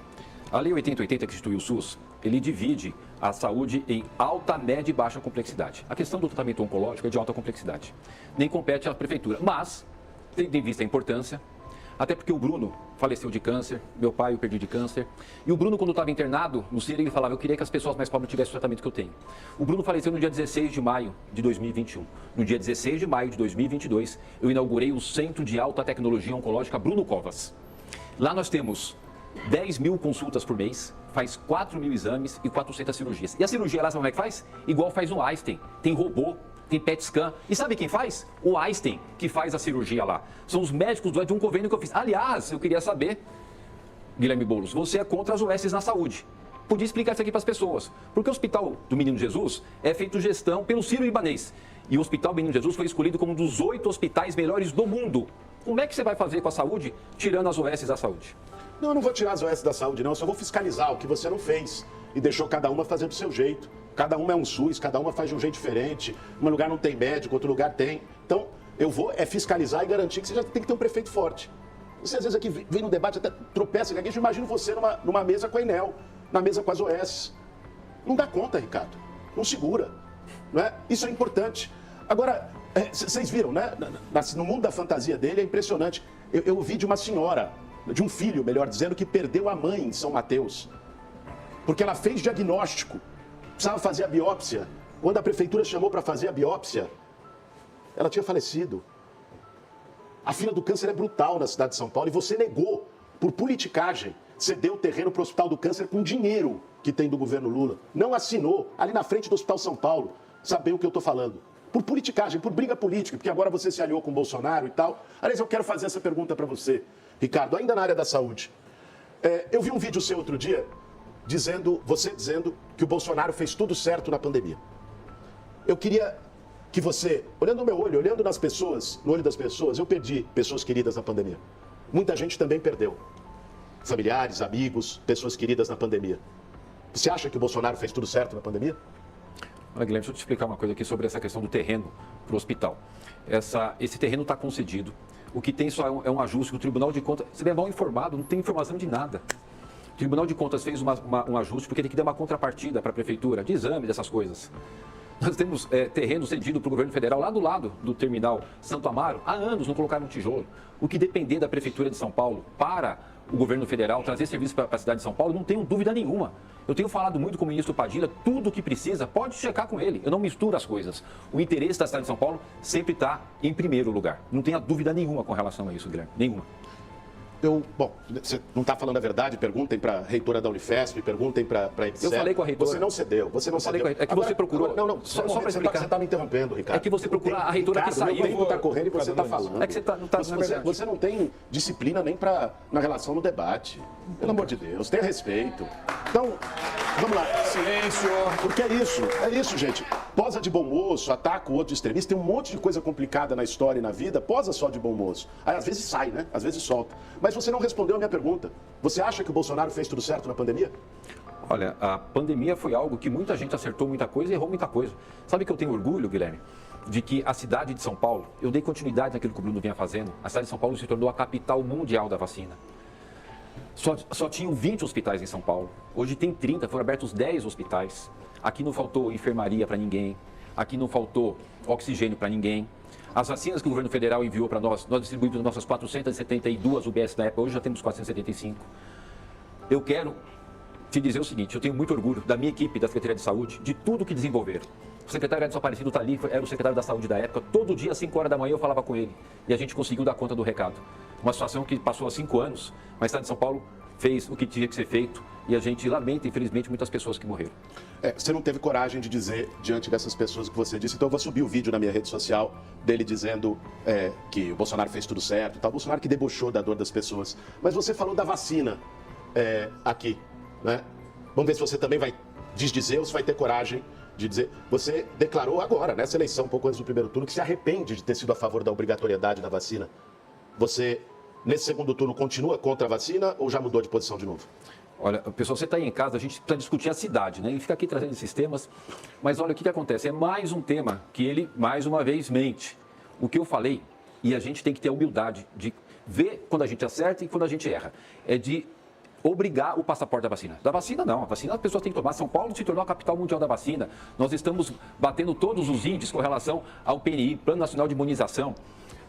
A Lei 8080, que instituiu o SUS, ele divide a saúde em alta, média e baixa complexidade. A questão do tratamento oncológico é de alta complexidade. Nem compete à prefeitura, mas, tendo em vista a importância, até porque o Bruno faleceu de câncer, meu pai eu perdi de câncer, e o Bruno, quando estava internado no CIR, ele falava, eu queria que as pessoas mais pobres tivessem o tratamento que eu tenho. O Bruno faleceu no dia 16 de maio de 2021. No dia 16 de maio de 2022, eu inaugurei o Centro de Alta Tecnologia Oncológica Bruno Covas. Lá nós temos 10 mil consultas por mês, faz 4 mil exames e 400 cirurgias. E a cirurgia lá, sabe como é que faz? Igual faz no Einstein, tem robô, tem PET scan. E sabe quem faz? O Einstein, que faz a cirurgia lá. São os médicos de um convênio que eu fiz. Aliás, eu queria saber, Guilherme Boulos, você é contra as USs na saúde. Podia explicar isso aqui para as pessoas. Porque o Hospital do Menino Jesus é feito gestão pelo Sírio-Libanês. E o Hospital Menino Jesus foi escolhido como um dos 8 hospitais melhores do mundo. Como é que você vai fazer com a saúde, tirando as USs da saúde? Não, eu não vou tirar as OS da saúde, não. Eu só vou fiscalizar o que você não fez. E deixou cada uma fazer do seu jeito. Cada uma é um SUS, cada uma faz de um jeito diferente. Um lugar não tem médico, outro lugar tem. Então, eu vou fiscalizar e garantir que você já tem que ter um prefeito forte. Você, às vezes, aqui vem no debate, até tropeça aqui. Eu imagino você numa mesa com a Enel, na mesa com as OS. Não dá conta, Ricardo. Não segura. Não é? Isso é importante. Agora, vocês viram, né? No mundo da fantasia dele, é impressionante. Eu ouvi de uma senhora, de um filho, melhor dizendo, que perdeu a mãe em São Mateus. Porque ela fez diagnóstico. Precisava fazer a biópsia. Quando a prefeitura chamou para fazer a biópsia, ela tinha falecido. A fila do câncer é brutal na cidade de São Paulo e você negou, por politicagem, cedeu o terreno para o Hospital do Câncer com dinheiro que tem do governo Lula. Não assinou, ali na frente do Hospital São Paulo. Sabem o que eu estou falando. Por politicagem, por briga política, porque agora você se aliou com o Bolsonaro e tal. Aliás, eu quero fazer essa pergunta para você, Ricardo, ainda na área da saúde. Eu vi um vídeo seu outro dia, você dizendo que o Bolsonaro fez tudo certo na pandemia. Eu queria que você, olhando no meu olho, olhando nas pessoas, no olho das pessoas, eu perdi pessoas queridas na pandemia. Muita gente também perdeu. Familiares, amigos, pessoas queridas na pandemia. Você acha que o Bolsonaro fez tudo certo na pandemia? Olha, Guilherme, deixa eu te explicar uma coisa aqui sobre essa questão do terreno para o hospital. Esse terreno está concedido. O que tem só é um ajuste que o Tribunal de Contas... Você é mal informado, não tem informação de nada. O Tribunal de Contas fez um ajuste porque tem que dar uma contrapartida para a prefeitura, de exame, dessas coisas. Nós temos terreno cedido para o governo federal lá do lado do terminal Santo Amaro. Há anos não colocaram um tijolo. O que depender da prefeitura de São Paulo para o governo federal trazer serviço para a cidade de São Paulo, não tenho dúvida nenhuma. Eu tenho falado muito com o ministro Padilha, tudo o que precisa, pode checar com ele. Eu não misturo as coisas. O interesse da cidade de São Paulo sempre está em primeiro lugar. Não tenha dúvida nenhuma com relação a isso, Guilherme. Nenhuma. Bom, você não está falando a verdade, perguntem para a reitora da Unifesp, perguntem para a EBSER. Eu falei com a reitora. Você não cedeu, você não cedeu. É que você procurou... Não, só para explicar. Você está me interrompendo, Ricardo. É que você procura a reitora que saiu. O tempo está correndo e você está falando. É que você não está... Você não tem disciplina nem na relação no debate. Pelo amor de Deus, tenha respeito. Então, vamos lá. Silêncio. Porque é isso, gente. Posa de bom moço, ataca o outro extremista, tem um monte de coisa complicada na história e na vida, posa só de bom moço. Aí às vezes sai, né? Às vezes solta. Mas você não respondeu a minha pergunta. Você acha que o Bolsonaro fez tudo certo na pandemia? Olha, a pandemia foi algo que muita gente acertou muita coisa e errou muita coisa. Sabe que eu tenho orgulho, Guilherme, de que a cidade de São Paulo, eu dei continuidade naquilo que o Bruno vinha fazendo, a cidade de São Paulo se tornou a capital mundial da vacina. Só tinham 20 hospitais em São Paulo. Hoje tem 30, foram abertos 10 hospitais. Aqui não faltou enfermaria para ninguém. Aqui não faltou oxigênio para ninguém. As vacinas que o governo federal enviou para nós distribuímos nossas 472 UBS na época, hoje já temos 475. Eu quero te dizer o seguinte, eu tenho muito orgulho da minha equipe da Secretaria de Saúde, de tudo que desenvolveram. O secretário Edson Aparecido está ali, era o secretário da Saúde da época, todo dia às 5 horas da manhã eu falava com ele e a gente conseguiu dar conta do recado. Uma situação que passou há 5 anos, mas o Estado de São Paulo fez o que tinha que ser feito e a gente lamenta, infelizmente, muitas pessoas que morreram. Você não teve coragem de dizer diante dessas pessoas que você disse, então eu vou subir o vídeo na minha rede social dele dizendo que o Bolsonaro fez tudo certo e tal. O Bolsonaro que debochou da dor das pessoas. Mas você falou da vacina aqui, né? Vamos ver se você também vai desdizer ou se vai ter coragem de dizer. Você declarou agora, nessa eleição, um pouco antes do primeiro turno, que se arrepende de ter sido a favor da obrigatoriedade da vacina. Você, nesse segundo turno, continua contra a vacina ou já mudou de posição de novo? Olha, pessoal, você está aí em casa, a gente precisa discutir a cidade, né? Ele fica aqui trazendo esses temas, mas olha o que acontece. É mais um tema que ele, mais uma vez, mente. O que eu falei, e a gente tem que ter a humildade de ver quando a gente acerta e quando a gente erra, é de obrigar o passaporte da vacina. Da vacina, não. A vacina as pessoas têm que tomar. São Paulo se tornou a capital mundial da vacina. Nós estamos batendo todos os índices com relação ao PNI, Plano Nacional de Imunização.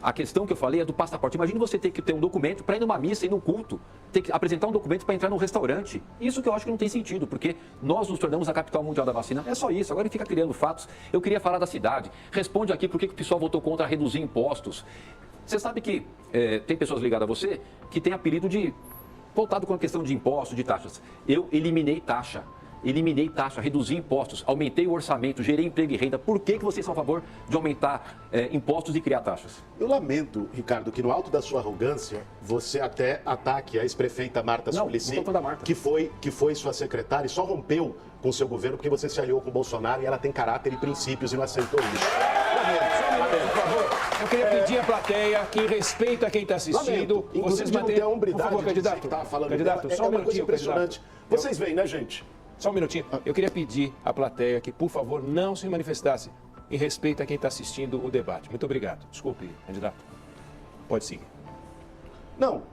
A questão que eu falei é do passaporte. Imagina você ter que ter um documento para ir numa missa, ir num culto, ter que apresentar um documento para entrar num restaurante. Isso que eu acho que não tem sentido, porque nós nos tornamos a capital mundial da vacina. É só isso. Agora ele fica criando fatos. Eu queria falar da cidade. Responde aqui por que o pessoal votou contra reduzir impostos. Você sabe que tem pessoas ligadas a você que tem apelido de voltado com a questão de impostos, de taxas. Eu eliminei taxa, reduzi impostos, aumentei o orçamento, gerei emprego e renda. Por que vocês são a favor de aumentar impostos e criar taxas? Eu lamento, Ricardo, que no alto da sua arrogância, você até ataque a ex-prefeita Marta Suplicy, que foi sua secretária e só rompeu com o seu governo porque você se aliou com o Bolsonaro e ela tem caráter e princípios e não aceitou isso. Por favor, eu queria pedir à plateia que respeita a quem está assistindo. Vocês mantenham a hombridade, por favor, candidato. Candidato, só um uma coisa minutinho, impressionante. Vocês veem, né, gente? Só um minutinho. Eu queria pedir à plateia que, por favor, não se manifestasse em respeito a quem está assistindo o debate. Muito obrigado. Desculpe, candidato. Pode seguir. Não,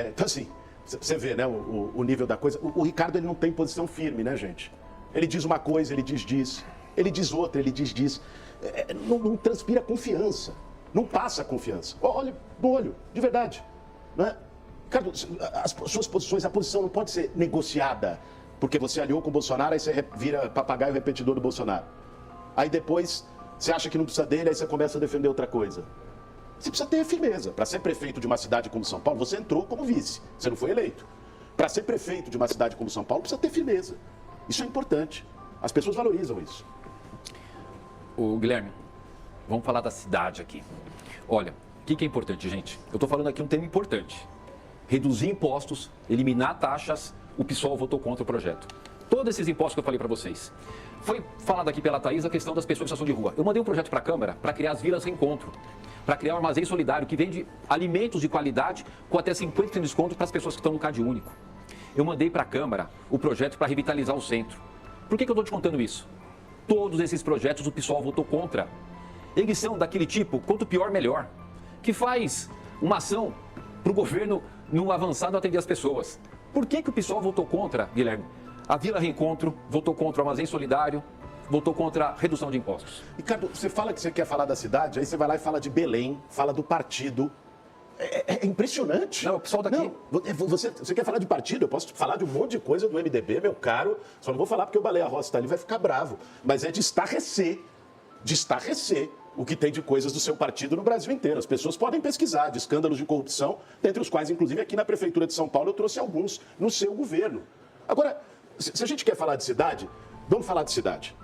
então assim, você vê, né, o nível da coisa. O Ricardo, ele não tem posição firme, né, gente? Ele diz uma coisa, ele diz. Ele diz outra, ele diz. Não transpira confiança. Não passa confiança. Olha no olho, de verdade. Né? Ricardo, as suas posições, a posição não pode ser negociada. Porque você aliou com o Bolsonaro, aí você vira papagaio repetidor do Bolsonaro. Aí depois você acha que não precisa dele, aí você começa a defender outra coisa. Você precisa ter firmeza. Para ser prefeito de uma cidade como São Paulo, você entrou como vice, você não foi eleito. Para ser prefeito de uma cidade como São Paulo, precisa ter firmeza. Isso é importante. As pessoas valorizam isso. Ô, Guilherme, vamos falar da cidade aqui. Olha, o que é importante, gente? Eu estou falando aqui um tema importante. Reduzir impostos, eliminar taxas, o PSOL votou contra o projeto. Todos esses impostos que eu falei para vocês. Foi falado aqui pela Thaís a questão das pessoas em situação de rua. Eu mandei um projeto para a Câmara para criar as vilas reencontro, para criar um armazém solidário que vende alimentos de qualidade com até 50% de desconto para as pessoas que estão no Cade Único. Eu mandei para a Câmara o projeto para revitalizar o centro. Por que eu estou te contando isso? Todos esses projetos o PSOL votou contra. Eles são daquele tipo, quanto pior, melhor, que faz uma ação para o governo não avançar, não atender as pessoas. Por que o PSOL votou contra, Guilherme? A Vila Reencontro votou contra o Armazém Solidário, votou contra a redução de impostos. Ricardo, você fala que você quer falar da cidade, aí você vai lá e fala de Belém, fala do partido. É impressionante. Não, o pessoal daqui... Não, você quer falar de partido? Eu posso falar de um monte de coisa do MDB, meu caro. Só não vou falar porque o Baleia Rossi está ali, vai ficar bravo. Mas é de estarrecer o que tem de coisas do seu partido no Brasil inteiro. As pessoas podem pesquisar de escândalos de corrupção, dentre os quais, inclusive, aqui na Prefeitura de São Paulo, eu trouxe alguns no seu governo. Agora, se a gente quer falar de cidade, vamos falar de cidade,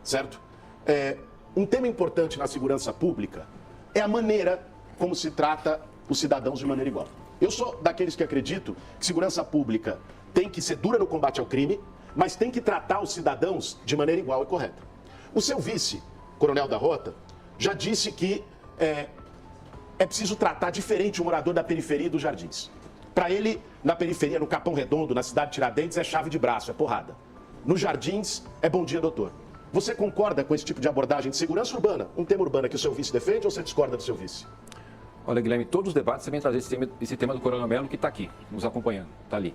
certo? Um tema importante na segurança pública é a maneira como se trata os cidadãos de maneira igual. Eu sou daqueles que acredito que segurança pública tem que ser dura no combate ao crime, mas tem que tratar os cidadãos de maneira igual e correta. O seu vice, Coronel da Rota, já disse que é preciso tratar diferente o morador da periferia e dos Jardins. Para ele, na periferia, no Capão Redondo, na cidade de Tiradentes, é chave de braço, é porrada. Nos Jardins, é bom dia, doutor. Você concorda com esse tipo de abordagem de segurança urbana, um tema urbano que o seu vice defende, ou você discorda do seu vice? Olha, Guilherme, todos os debates você vem trazer esse tema do Coronel Melo que está aqui, nos acompanhando, está ali.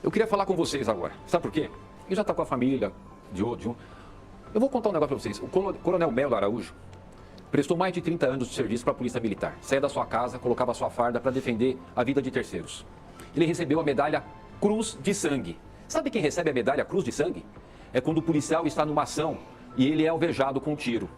Eu queria falar com vocês agora. Sabe por quê? Ele já está com a família de um. Eu vou contar um negócio para vocês. O Coronel Melo Araújo prestou mais de 30 anos de serviço para a Polícia Militar. Saía da sua casa, colocava a sua farda para defender a vida de terceiros. Ele recebeu a medalha Cruz de Sangue. Sabe quem recebe a medalha Cruz de Sangue? É quando o policial está numa ação e ele é alvejado com um tiro.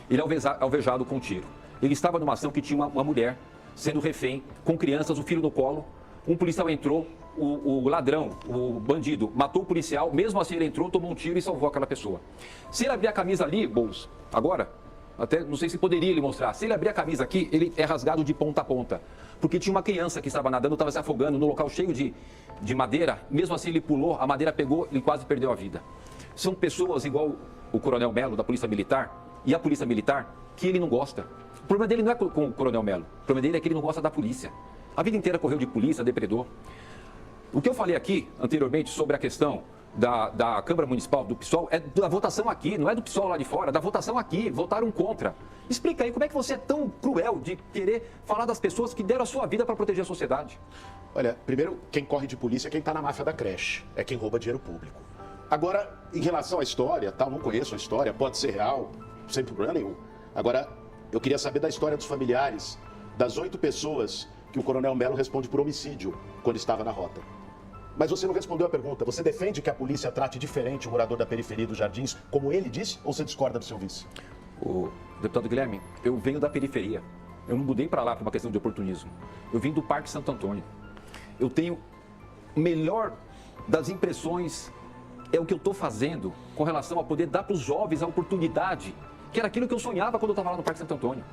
Ele é alvejado com um tiro. Ele estava numa ação que tinha uma mulher sendo refém, com crianças, o filho no colo. Um policial entrou, o ladrão, o bandido, matou o policial. Mesmo assim ele entrou, tomou um tiro e salvou aquela pessoa. Se ele abrir a camisa ali, Boulos, agora, até não sei se poderia ele mostrar. Se ele abrir a camisa aqui, ele é rasgado de ponta a ponta. Porque tinha uma criança que estava nadando, estava se afogando no local cheio de madeira. Mesmo assim ele pulou, a madeira pegou, ele quase perdeu a vida. São pessoas igual o Coronel Melo, da Polícia Militar, e a Polícia Militar, que ele não gosta. O problema dele não é com o Coronel Melo. O problema dele é que ele não gosta da polícia. A vida inteira correu de polícia, depredou. O que eu falei aqui anteriormente sobre a questão da Câmara Municipal, do PSOL, é da votação aqui, não é do PSOL lá de fora, da votação aqui, votaram contra. Explica aí, como é que você é tão cruel de querer falar das pessoas que deram a sua vida para proteger a sociedade? Olha, primeiro, quem corre de polícia é quem está na máfia da creche, é quem rouba dinheiro público. Agora, em relação à história, não conheço a história, pode ser real, sem problema nenhum. Agora, eu queria saber da história dos familiares, das 8 pessoas que o Coronel Melo responde por homicídio quando estava na rota. Mas você não respondeu a pergunta. Você defende que a polícia trate diferente o morador da periferia dos Jardins, como ele disse, ou você discorda do seu vice? O deputado Guilherme, eu venho da periferia. Eu não mudei para lá por uma questão de oportunismo. Eu vim do Parque Santo Antônio. Eu tenho o melhor das impressões, é o que eu estou fazendo com relação a poder dar para os jovens a oportunidade, que era aquilo que eu sonhava quando eu estava lá no Parque Santo Antônio.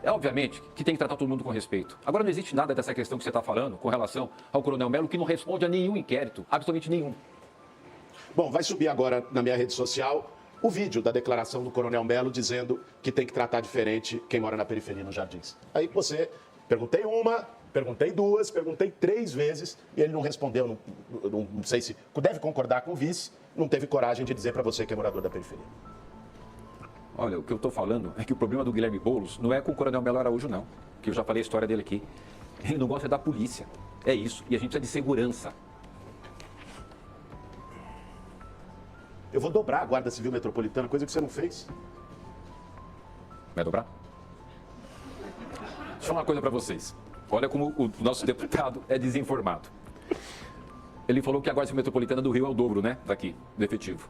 É obviamente que tem que tratar todo mundo com respeito. Agora não existe nada dessa questão que você está falando com relação ao Coronel Melo que não responde a nenhum inquérito, absolutamente nenhum. Bom, vai subir agora na minha rede social o vídeo da declaração do Coronel Melo dizendo que tem que tratar diferente quem mora na periferia nos Jardins. Aí você, perguntei uma, perguntei duas, perguntei 3 vezes e ele não respondeu. Não sei se deve concordar com o vice, não teve coragem de dizer para você que é morador da periferia. Olha, o que eu estou falando é que o problema do Guilherme Boulos não é com o Coronel Melo Araújo, não. Que eu já falei a história dele aqui. Ele não gosta da polícia. É isso. E a gente precisa de segurança. Eu vou dobrar a Guarda Civil Metropolitana, coisa que você não fez. Vai dobrar? Deixa eu falar uma coisa para vocês. Olha como o nosso deputado é desinformado. Ele falou que a Guarda Civil Metropolitana do Rio é o dobro, né? Daqui, do efetivo.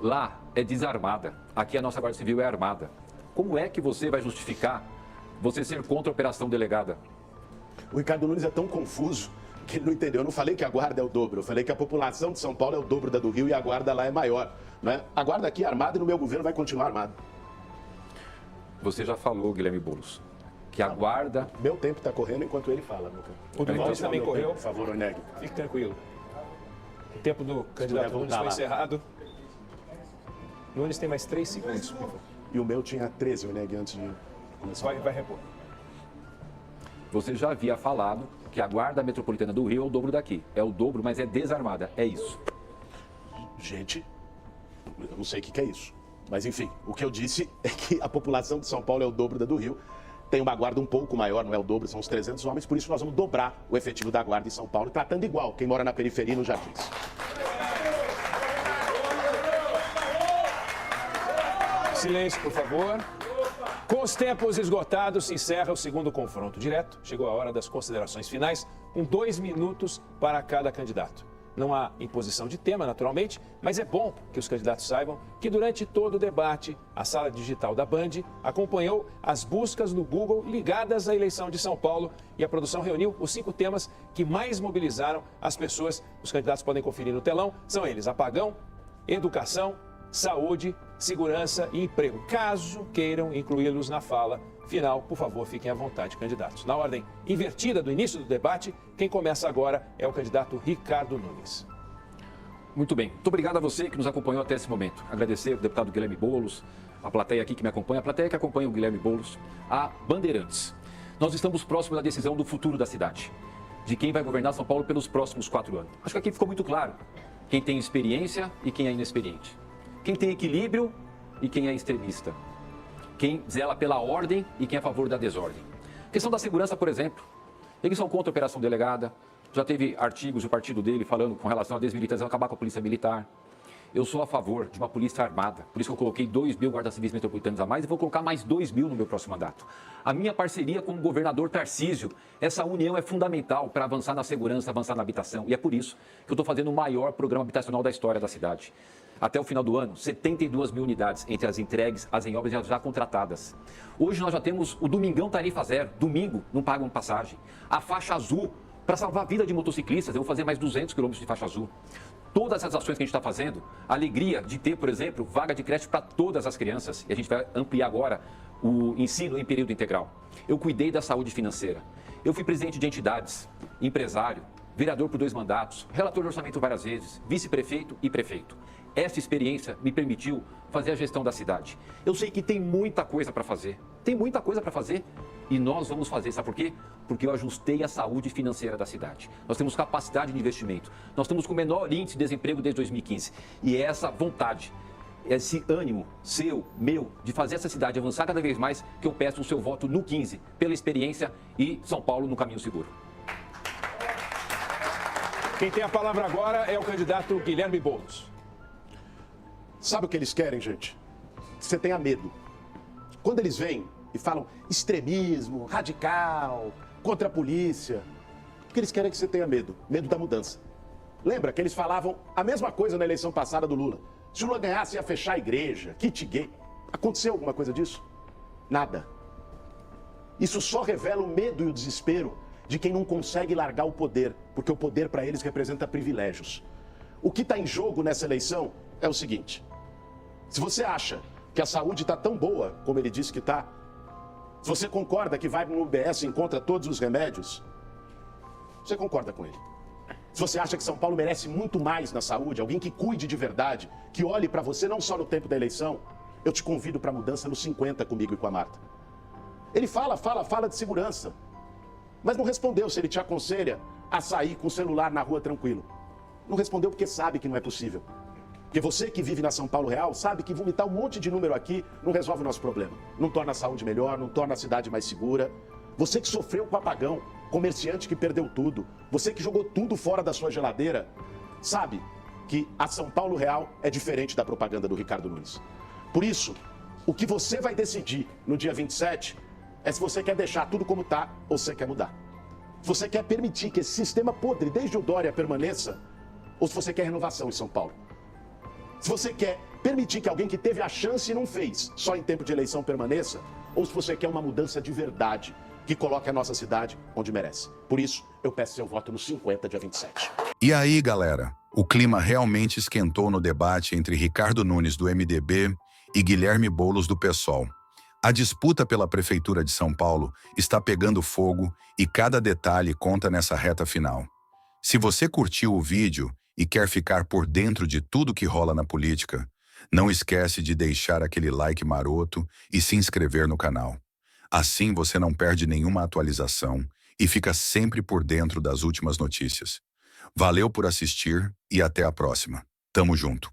Lá é desarmada, aqui a nossa Guarda Civil é armada. Como é que você vai justificar você ser contra a operação delegada? O Ricardo Nunes é tão confuso que ele não entendeu. Eu não falei que a guarda é o dobro, eu falei que a população de São Paulo é o dobro da do Rio e a guarda lá é maior. Né? A guarda aqui é armada e no meu governo vai continuar armada. Você já falou, Guilherme Boulos, que a guarda... Meu tempo está correndo enquanto ele fala. O do Nunes também correu. Tempo, por favor, Oneg. Fique tranquilo. O tempo do candidato Nunes foi encerrado. Nunes tem mais 3 segundos. E o meu tinha 13, Oneg, antes de começar. Vai repor. Você já havia falado que a Guarda Metropolitana do Rio é o dobro daqui. É o dobro, mas é desarmada. É isso. Gente, eu não sei o que é isso. Mas enfim, o que eu disse é que a população de São Paulo é o dobro da do Rio. Tem uma guarda um pouco maior, não é o dobro, são uns 300 homens. Por isso nós vamos dobrar o efetivo da guarda em São Paulo, tratando igual quem mora na periferia e nos Jardins. Silêncio, por favor. Com os tempos esgotados, se encerra o segundo confronto direto. Chegou a hora das considerações finais, com 2 minutos para cada candidato. Não há imposição de tema, naturalmente, mas é bom que os candidatos saibam que durante todo o debate, a sala digital da Band acompanhou as buscas no Google ligadas à eleição de São Paulo e a produção reuniu os 5 temas que mais mobilizaram as pessoas. Os candidatos podem conferir no telão, são eles: apagão, educação, saúde, segurança e emprego. Caso queiram incluí-los na fala final, por favor, fiquem à vontade, candidatos. Na ordem invertida do início do debate, quem começa agora é o candidato Ricardo Nunes. Muito bem. Muito obrigado a você que nos acompanhou até esse momento. Agradecer ao deputado Guilherme Boulos, a plateia aqui que me acompanha, a plateia que acompanha o Guilherme Boulos, a Bandeirantes. Nós estamos próximos da decisão do futuro da cidade, de quem vai governar São Paulo pelos próximos 4 anos. Acho que aqui ficou muito claro quem tem experiência e quem é inexperiente. Quem tem equilíbrio e quem é extremista. Quem zela pela ordem e quem é a favor da desordem. Questão da segurança, por exemplo. Eles são contra a operação delegada. Já teve artigos do partido dele falando com relação à desmilitarização, acabar com a polícia militar. Eu sou a favor de uma polícia armada. Por isso que eu coloquei 2.000 guardas civis metropolitanos a mais e vou colocar mais 2.000 no meu próximo mandato. A minha parceria com o governador Tarcísio, essa união é fundamental para avançar na segurança, avançar na habitação. E é por isso que eu estou fazendo o maior programa habitacional da história da cidade. Até o final do ano, 72 mil unidades entre as entregues, as em obras já contratadas. Hoje nós já temos o Domingão Tarifa Zero. Domingo não pagam passagem. A faixa azul, para salvar a vida de motociclistas, eu vou fazer mais 200 quilômetros de faixa azul. Todas essas ações que a gente está fazendo, a alegria de ter, por exemplo, vaga de creche para todas as crianças. E a gente vai ampliar agora o ensino em período integral. Eu cuidei da saúde financeira. Eu fui presidente de entidades, empresário, vereador por 2 mandatos, relator de orçamento várias vezes, vice-prefeito e prefeito. Essa experiência me permitiu fazer a gestão da cidade. Eu sei que tem muita coisa para fazer. Tem muita coisa para fazer e nós vamos fazer. Sabe por quê? Porque eu ajustei a saúde financeira da cidade. Nós temos capacidade de investimento. Nós estamos com o menor índice de desemprego desde 2015. E é essa vontade, esse ânimo seu, meu, de fazer essa cidade avançar cada vez mais que eu peço o seu voto no 15, pela experiência e São Paulo no caminho seguro. Quem tem a palavra agora é o candidato Guilherme Boulos. Sabe o que eles querem, gente? Você tenha medo. Quando eles vêm e falam extremismo, radical, contra a polícia, o que eles querem é que você tenha medo. Medo da mudança. Lembra que eles falavam a mesma coisa na eleição passada do Lula. Se o Lula ganhasse, ia fechar a igreja, kit gay. Aconteceu alguma coisa disso? Nada. Isso só revela o medo e o desespero de quem não consegue largar o poder, porque o poder para eles representa privilégios. O que está em jogo nessa eleição é o seguinte: se você acha que a saúde está tão boa como ele disse que está, se você concorda que vai no UBS e encontra todos os remédios, você concorda com ele. Se você acha que São Paulo merece muito mais na saúde, alguém que cuide de verdade, que olhe para você não só no tempo da eleição, eu te convido para a mudança nos 50 comigo e com a Marta. Ele fala de segurança, mas não respondeu se ele te aconselha a sair com o celular na rua tranquilo. Não respondeu porque sabe que não é possível. Porque você que vive na São Paulo real sabe que vomitar um monte de número aqui não resolve o nosso problema. Não torna a saúde melhor, não torna a cidade mais segura. Você que sofreu com o apagão, comerciante que perdeu tudo, você que jogou tudo fora da sua geladeira, sabe que a São Paulo real é diferente da propaganda do Ricardo Nunes. Por isso, o que você vai decidir no dia 27 é se você quer deixar tudo como está ou se você quer mudar. Se você quer permitir que esse sistema podre desde o Dória permaneça ou se você quer renovação em São Paulo. Se você quer permitir que alguém que teve a chance e não fez, só em tempo de eleição permaneça, ou se você quer uma mudança de verdade, que coloque a nossa cidade onde merece. Por isso, eu peço seu voto no 50, dia 27. E aí, galera? O clima realmente esquentou no debate entre Ricardo Nunes, do MDB, e Guilherme Boulos, do PSOL. A disputa pela Prefeitura de São Paulo está pegando fogo e cada detalhe conta nessa reta final. Se você curtiu o vídeo e quer ficar por dentro de tudo que rola na política, não esquece de deixar aquele like maroto e se inscrever no canal. Assim você não perde nenhuma atualização e fica sempre por dentro das últimas notícias. Valeu por assistir e até a próxima. Tamo junto.